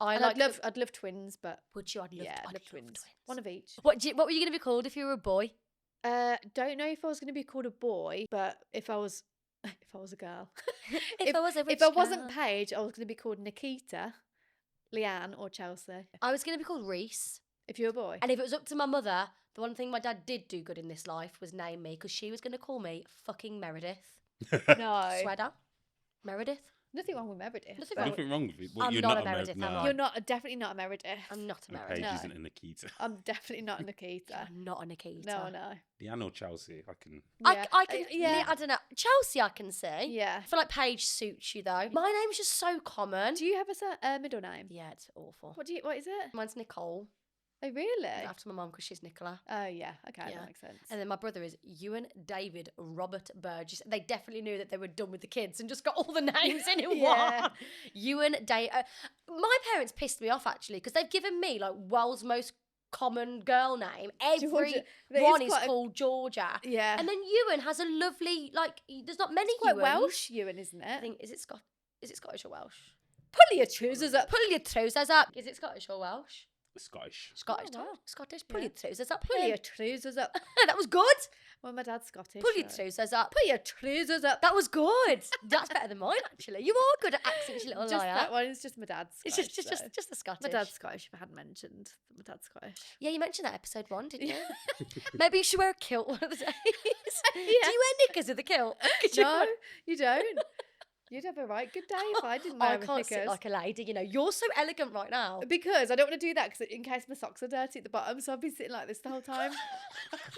S1: And I'd love twins, but
S2: Would you? I'd love
S1: yeah,
S2: to.
S1: I'd love twins. One of each.
S2: What were you going to be called if you were a boy?
S1: Don't know if I was going to be called a boy, but if I was a girl,
S2: If I was a rich
S1: if I wasn't
S2: girl.
S1: Paige, I was going to be called Nikita, Leanne, or Chelsea.
S2: I was going to be called Reese.
S1: If you're a boy,
S2: And if it was up to my mother, the one thing my dad did do good in this life was name me, because she was going to call me fucking Meredith.
S1: no,
S2: Sweater. Meredith.
S1: nothing wrong with Meredith.
S2: Nothing
S1: but
S2: wrong
S3: Nothing wrong with it. Well,
S2: I'm
S3: you're
S2: not
S3: not
S2: a Meredith, am I?
S1: You're definitely not a Meredith.
S2: I'm not a
S3: And
S2: Meredith.
S3: Paige
S1: No.
S3: isn't a Nikita.
S1: I'm definitely not a Nikita.
S2: I'm not a Nikita.
S1: No.
S3: Leanne or Chelsea, I can.
S1: Yeah.
S2: I can,
S1: yeah.
S2: I don't know. Chelsea, I can see.
S1: Yeah.
S2: I feel like Paige suits you though. My name's just so common.
S1: Do you have a middle name?
S2: Yeah, it's awful.
S1: What is it?
S2: Mine's Nicole.
S1: Oh, really?
S2: After my mum, because she's Nicola.
S1: Oh, yeah. Okay,
S2: Yeah.
S1: that makes sense.
S2: And then my brother is Ewan David Robert Burgess. They definitely knew that they were done with the kids and just got all the names in
S1: Yeah.
S2: one. Ewan David. My parents pissed me off actually, because they've given me like world's most common girl name.
S1: Georgia. That
S2: Everyone is
S1: quite a-
S2: called Georgia.
S1: Yeah.
S2: And then Ewan has a lovely, like, there's not many
S1: It's quite
S2: Ewans.
S1: Welsh, Ewan, isn't
S2: I
S1: it?
S2: think, is it Scottish or Welsh?
S1: Pull your trousers up.
S2: Pull your trousers up. Is it Scottish or Welsh?
S3: Scottish.
S2: Scottish.
S1: wow.
S2: Scottish. Pull
S1: Yeah.
S2: your trousers up.
S1: Pull your trousers up.
S2: That was good.
S1: Well, my dad's Scottish.
S2: Pull your
S1: so-
S2: trousers up.
S1: Pull your trousers up.
S2: That was good. That's better than mine, actually. You are good at accents, you little
S1: Just
S2: liar.
S1: that one is just my dad's
S2: It's
S1: Scottish.
S2: just the Scottish.
S1: My dad's Scottish, if I hadn't mentioned that my dad's Scottish.
S2: Yeah, you mentioned that episode 1, didn't you? Maybe you should wear a kilt one of the days. Do
S1: Yeah.
S2: you wear knickers with a kilt? Could you
S1: No,
S2: wear-
S1: you don't. You'd have a right good day if I didn't wear
S2: I can't sit
S1: knickers.
S2: like a lady, you know. You're so elegant right now.
S1: Because I don't want to do that because in case my socks are dirty at the bottom, so I've been sitting like this the whole time.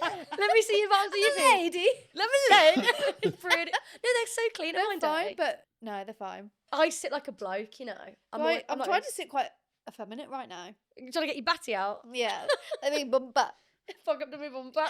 S2: Let me see your bottoms of your feet.
S1: Lady.
S2: Let me see. Pretty. No, they're so clean.
S1: They're
S2: Mine
S1: fine,
S2: dirty.
S1: but no, they're fine.
S2: I sit like a bloke, you know.
S1: I'm
S2: not
S1: trying
S2: gonna-
S1: to sit quite effeminate right now.
S2: You're trying to get your batty out.
S1: Yeah. I mean, bumper.
S2: Fuck up to my bumper.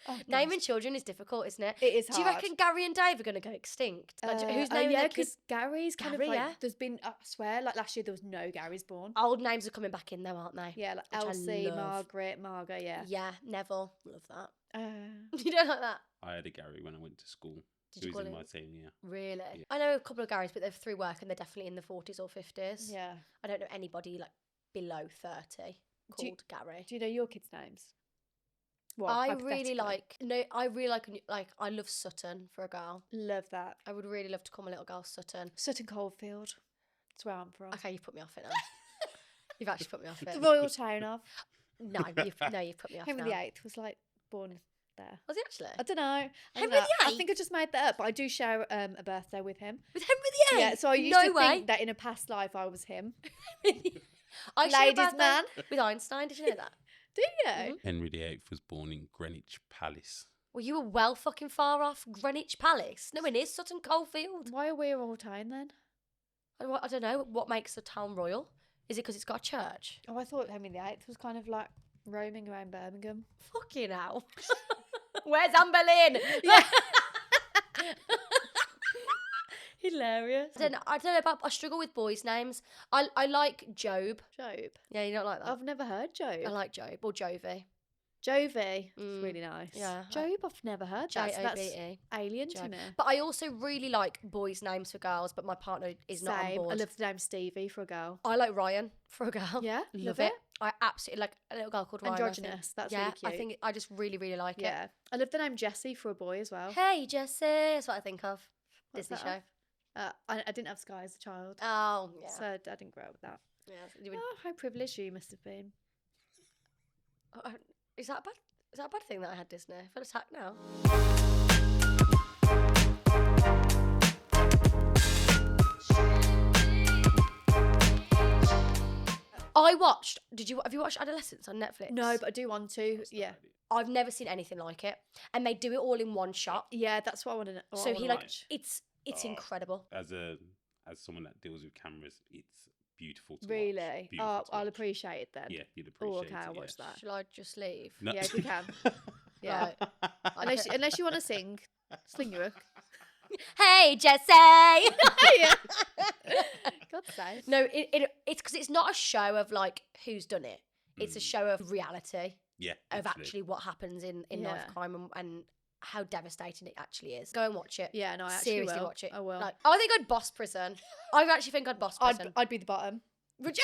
S1: Oh,
S2: Naming children is difficult, isn't it?
S1: it is hard.
S2: Do you reckon Gary and Dave are going to go extinct? Like, who's naming
S1: yeah,
S2: their kids?
S1: because Gary's kind
S2: Gary,
S1: of like,
S2: yeah.
S1: there's been, I swear, like last year there was no Garys born.
S2: Old names are coming back in though, aren't they?
S1: Yeah, like
S2: Which I
S1: Elsie,
S2: love.
S1: Margaret, Margot, yeah.
S2: Yeah, Neville. Love that.
S1: Uh,
S2: You don't like that?
S3: I had a Gary when I went to school.
S2: Did
S3: He
S2: you
S3: was
S2: call
S3: in
S2: him?
S3: my same year.
S2: Really?
S3: Yeah.
S2: I know a couple of Garys, but they're through work and they're definitely in the 40s or 50s.
S1: yeah.
S2: I don't know anybody like below 30
S1: Do you-
S2: called Gary.
S1: Do you know your kids' names? Well,
S2: I really
S1: hypothetically.
S2: like, I love Sutton for a girl.
S1: Love that.
S2: I would really love to call my little girl Sutton.
S1: Sutton Coldfield. That's where I'm from.
S2: Okay, you've put me off it now. You've actually put me off
S1: The
S2: it.
S1: royal town of.
S2: No, you've put me off
S1: Henry
S2: now.
S1: VIII was like born there.
S2: Was he actually?
S1: I don't know.
S2: Henry
S1: I
S2: VIII?
S1: think I just made that up, but I do share a birthday with him.
S2: With Henry VIII?
S1: Yeah, so I used
S2: no
S1: to
S2: way.
S1: think that in a past life I was him.
S2: I share a
S1: Ladies'
S2: birthday
S1: man.
S2: with Einstein. Did you know that?
S1: Do you?
S2: Mhm.
S3: Henry VIII was born in Greenwich Palace.
S2: Well, you were well fucking far off Greenwich Palace. Nowhere near Sutton Coldfield.
S1: Why are we a royal town then?
S2: I don't know what makes a town royal. Is it because it's got a church?
S1: Oh, I thought Henry VIII was kind of like roaming around Birmingham.
S2: Fucking hell. Where's Anne Boleyn? Hilarious. I don't know about. I struggle with boys' names. I like Job.
S1: Job.
S2: Yeah, you don't like that.
S1: I've never heard Job.
S2: I like Job or Jovi.
S1: Jovi.
S2: Mm,
S1: It's really nice.
S2: yeah.
S1: Job, I've never heard that. So that's
S2: J-O-B-E.
S1: alien to
S2: Job.
S1: me.
S2: But I also really like boys' names for girls. But my partner is not on
S1: Same.
S2: board.
S1: I love the name Stevie for a girl.
S2: I like Ryan for a girl.
S1: Yeah,
S2: love
S1: love
S2: it.
S1: it.
S2: I absolutely like a little girl called Ryan. I think.
S1: Androgynous. That's
S2: yeah,
S1: really cute.
S2: I think I just really, really like it.
S1: Yeah. I love the name Jessie for a boy as well.
S2: Hey, Jessie. That's what I think of.
S1: What's
S2: Disney
S1: that
S2: show.
S1: of? I didn't have Sky as a child.
S2: Oh, yeah.
S1: So I didn't grow up with that.
S2: yeah. You would,
S1: Oh, how privileged you must have been.
S2: is that a bad? Is that a bad thing that I had Disney? I feel attacked now. I watched. Have you watched Adolescence on Netflix?
S1: No, but I do want to. Yeah.
S2: I've never seen anything like it, and they do it all in one shot.
S1: Yeah, that's what I want to know.
S2: So he like
S3: watch.
S2: it's
S3: Oh.
S2: incredible.
S3: As someone that deals with cameras, it's beautiful to watch.
S1: Really?
S3: Beautiful
S1: Oh,
S3: to
S1: I'll
S3: watch.
S1: appreciate it then.
S3: Yeah, you'd
S1: Oh,
S3: appreciate
S1: okay,
S3: it.
S1: I'll watch
S3: yeah.
S1: that.
S2: Shall I just leave?
S3: No.
S1: Yeah, if you can. Yeah.
S2: Right.
S1: Unless you want to sing, sling your hook.
S2: Hey, Jessie.
S1: Yeah. God's sake.
S2: No, it's because it's not a show of like who's done it. It's a
S3: Mm.
S2: show of reality
S3: Yeah,
S2: of
S3: literally.
S2: actually what happens in knife
S1: Yeah.
S2: crime and how devastating it actually is. Go and watch it.
S1: Yeah, no, I actually
S2: Seriously
S1: will.
S2: watch it.
S1: I will.
S2: Like, I think I'd boss prison. I actually think I'd boss prison.
S1: I'd be the bottom.
S2: Would you?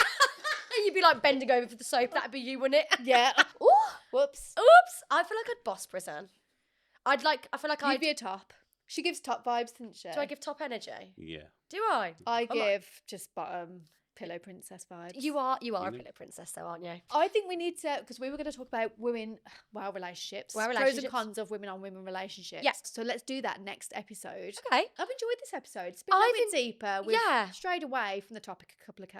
S2: You'd be like bending over for the soap. That'd be you, wouldn't it?
S1: Yeah.
S2: Ooh.
S1: Whoops.
S2: Oops. I feel like I'd boss prison. I feel like
S1: You'd be a top. She gives top vibes, doesn't she?
S2: Do I give top energy?
S3: Yeah.
S2: Do I?
S1: I give just bottom pillow princess vibes.
S2: You are a pillow princess though, aren't you?
S1: I think we need to, because we were going to talk about relationships. Pros and cons of women on women relationships.
S2: Yes.
S1: So let's do that next episode.
S2: Okay.
S1: I've enjoyed this episode. It's been a bit deeper. We've
S2: yeah.
S1: strayed away from the topic a couple of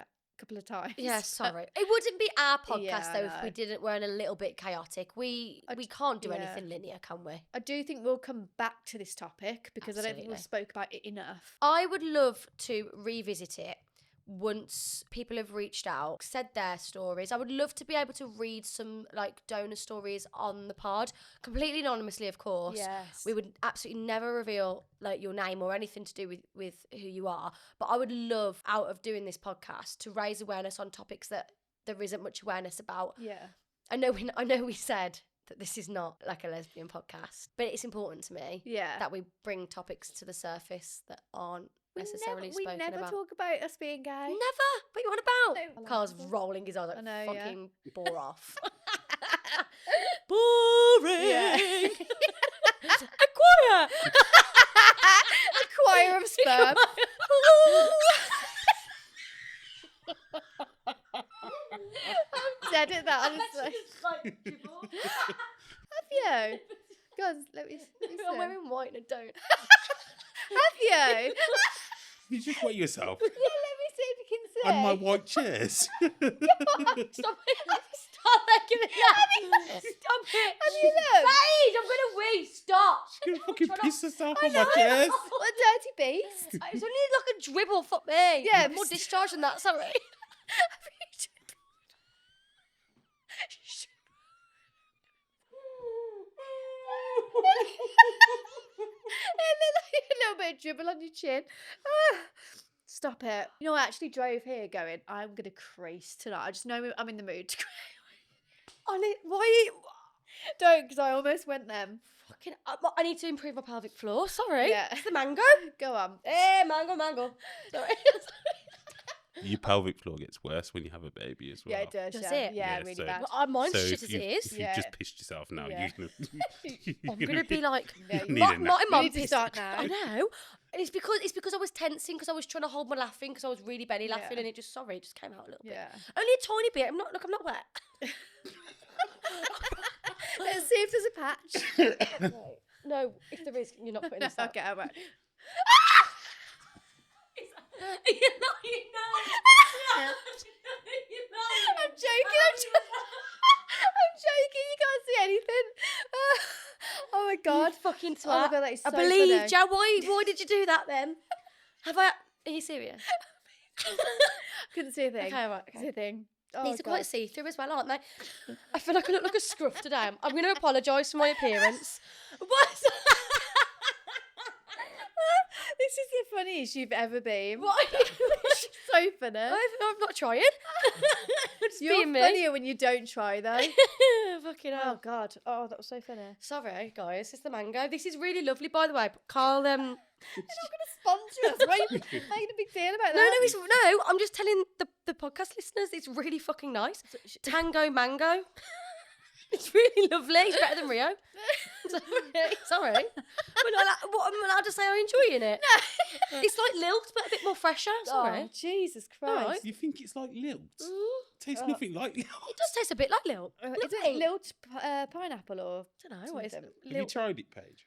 S1: times.
S2: Yeah, sorry. It wouldn't be our podcast
S1: Yeah,
S2: though if we weren't a little bit chaotic. We can't do anything linear, can we?
S1: I do think we'll come back to this topic because I don't think we've spoke about it enough.
S2: I would love to revisit it once people have reached out, said their stories. I would love to be able to read some like donor stories on the pod, completely anonymously, of course.
S1: Yes.
S2: We would absolutely never reveal like your name or anything to do with who you are. But I would love, out of doing this podcast, to raise awareness on topics that there isn't much awareness about.
S1: Yeah.
S2: I know we said that this is not like a lesbian podcast, but it's important to me that we bring topics to the surface that aren't necessarily spoken about.
S1: We never talk about us being gay.
S2: Never. What you on about?
S1: No.
S2: Carl's rolling his eyes like,
S1: I know,
S2: fucking bore off.
S1: Boring. Yeah.
S2: A choir.
S1: A choir of sperm. I'm dead at that, honestly. Have you? God, let me see.
S2: I'm wearing white and I don't.
S1: Have you?
S3: You just wet yourself
S1: Yeah, let me see if you can see.
S3: on my white chairs.
S2: Stop it. Stop making it up. Stop it.
S1: Have you looked?
S2: Paige, I'm going to wee. Stop.
S3: She's gonna fucking piss herself
S1: I
S3: on my
S1: know.
S3: chairs.
S1: What a dirty beast.
S2: It's only like a dribble, fuck me.
S1: Yeah,
S2: More discharge than that, sorry.
S1: A little bit of dribble on your chin. Ah, stop it. You know, I actually drove here going, I'm going to crease tonight. I just know I'm in the mood to crease.
S2: Why?
S1: Don't, because I almost went them.
S2: Fucking, I need to improve my pelvic floor. Sorry.
S1: Yeah.
S2: It's the mango.
S1: Go on.
S2: Hey, mango. Sorry.
S3: Your pelvic floor gets worse when you have a baby as well.
S1: Yeah, it does.
S2: Does
S1: yeah.
S2: it?
S1: Yeah,
S3: Yeah,
S1: really
S3: so-
S1: bad.
S2: Well, mine's
S3: So
S2: shit
S3: if
S2: as
S3: you,
S2: it is.
S3: if you've
S1: Yeah.
S3: just pissed yourself now,
S1: Yeah.
S2: I'm gonna be like,
S1: Yeah, you
S3: need
S2: my
S3: a nap.
S2: mum
S1: need to
S2: pissed.
S1: start now.
S2: I know. It's because I was tensing because I was trying to hold my laughing because I was really belly laughing
S1: Yeah.
S2: and it just came out a little bit.
S1: Yeah.
S2: Only a tiny bit. I'm not wet.
S1: Let's see if there's a patch.
S2: Right. No, if there is, you're not putting this out.
S1: Okay, all right.
S2: You know.
S1: I'm joking. I'm joking. You can't see anything. Oh my god.
S2: You fucking twat.
S1: Oh my god, that is so
S2: I believe,
S1: funny.
S2: Joe. Why did you do that then? Are you serious?
S1: Couldn't see a thing.
S2: Okay, right.
S1: Couldn't see a thing. Oh,
S2: These are
S1: God.
S2: quite see-through as well, aren't they? I feel like I look like a scruff today. I'm going to apologise for my appearance. What?
S1: This is the funniest you've ever been.
S2: What?
S1: So funny.
S2: I'm not trying. Just
S1: You're
S2: being me.
S1: funnier when you don't try, though.
S2: Fucking
S1: Oh
S2: hell.
S1: God. Oh, that was so funny.
S2: Sorry, guys. It's the mango. This is really lovely, by the way. Carl,
S1: You're not going to sponsor us. Why are you making a big deal about that?
S2: no, I'm just telling the podcast listeners it's really fucking nice. Tango mango. It's really lovely. It's better than Rio. Sorry. What am I allowed to say I'm enjoying it? No. It's like lilt, but a bit more fresher. Sorry.
S1: Oh, Jesus Christ.
S2: Alright.
S3: You think it's like lilt? Tastes
S1: Oh.
S3: nothing like lilt.
S2: It does taste a bit like lilt.
S1: Is it lilt pineapple or?
S2: I don't know. What is it?
S1: something?
S3: Have you
S2: Lilt.
S3: tried it, Paige?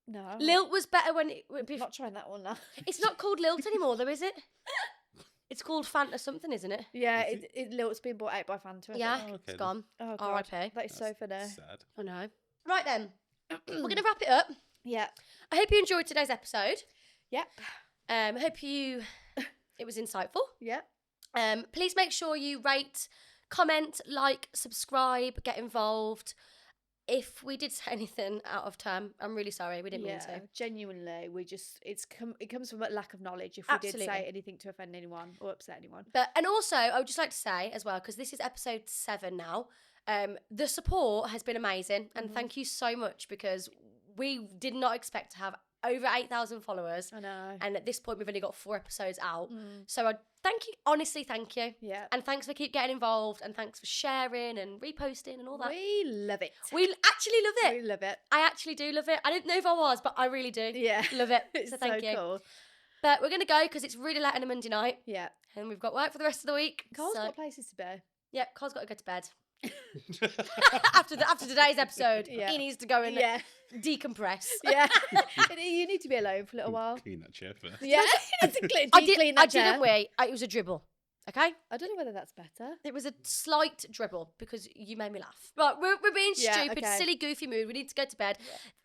S1: No.
S2: Lilt was better when it.
S1: I'm not trying that one now.
S2: It's not called lilt anymore, though, is it? It's called Fanta something, isn't it?
S1: Yeah,
S3: Is
S1: Lilt's been bought out by Fanta. I
S2: Yeah,
S1: think.
S3: Oh, okay
S2: it's
S3: then.
S2: gone.
S1: Oh, God.
S2: R.I.P.
S1: That is so funny.
S3: Sad.
S2: I know. Right then, we're going to wrap it up.
S1: Yeah.
S2: I hope you enjoyed today's episode.
S1: Yep.
S2: I hope it was insightful.
S1: Yep.
S2: Please make sure you rate, comment, like, subscribe, get involved. If we did say anything out of term, I'm really sorry. We didn't mean to.
S1: Genuinely, it comes from a lack of knowledge. If we did
S2: Absolutely.
S1: say anything to offend anyone or upset anyone.
S2: And also, I would just like to say as well, because this is episode 7 now, the support has been amazing. And thank you so much, because we did not expect to have over 8,000 followers.
S1: I know.
S2: And at this point, we've only got 4 episodes out. So I thank you. Honestly, thank you.
S1: Yeah.
S2: And thanks for keep getting involved. And thanks for sharing and reposting and all that.
S1: We love it.
S2: We actually love it.
S1: We love it.
S2: I actually do love it. I didn't know if I was, but I really do.
S1: Yeah.
S2: Love it.
S1: It's
S2: So thank you.
S1: cool.
S2: But we're going to go because it's really late on a Monday night.
S1: Yeah.
S2: And we've got work for the rest of the week.
S1: Carl's
S2: so,
S1: got places to be.
S2: yeah, Carl's got to go to bed. after today's episode,
S1: Yeah.
S2: he needs to go and
S1: Yeah.
S2: decompress.
S1: Yeah. You need to be alone for a little while.
S3: Clean that chair first.
S1: Yeah. It's a clean
S2: I
S1: that chair.
S2: didn't wait. It was a dribble. Okay?
S1: I don't know whether that's better.
S2: It was a slight dribble because you made me laugh. Right, we're being
S1: Yeah,
S2: stupid,
S1: okay.
S2: silly, goofy mood. We need to go to bed.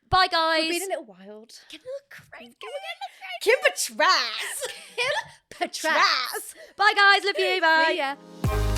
S2: Bye, guys.
S1: We're being a little wild.
S2: Get a little crazy. Kim Patras.
S1: Patras.
S2: Bye, guys. Love you. Bye.
S1: See ya.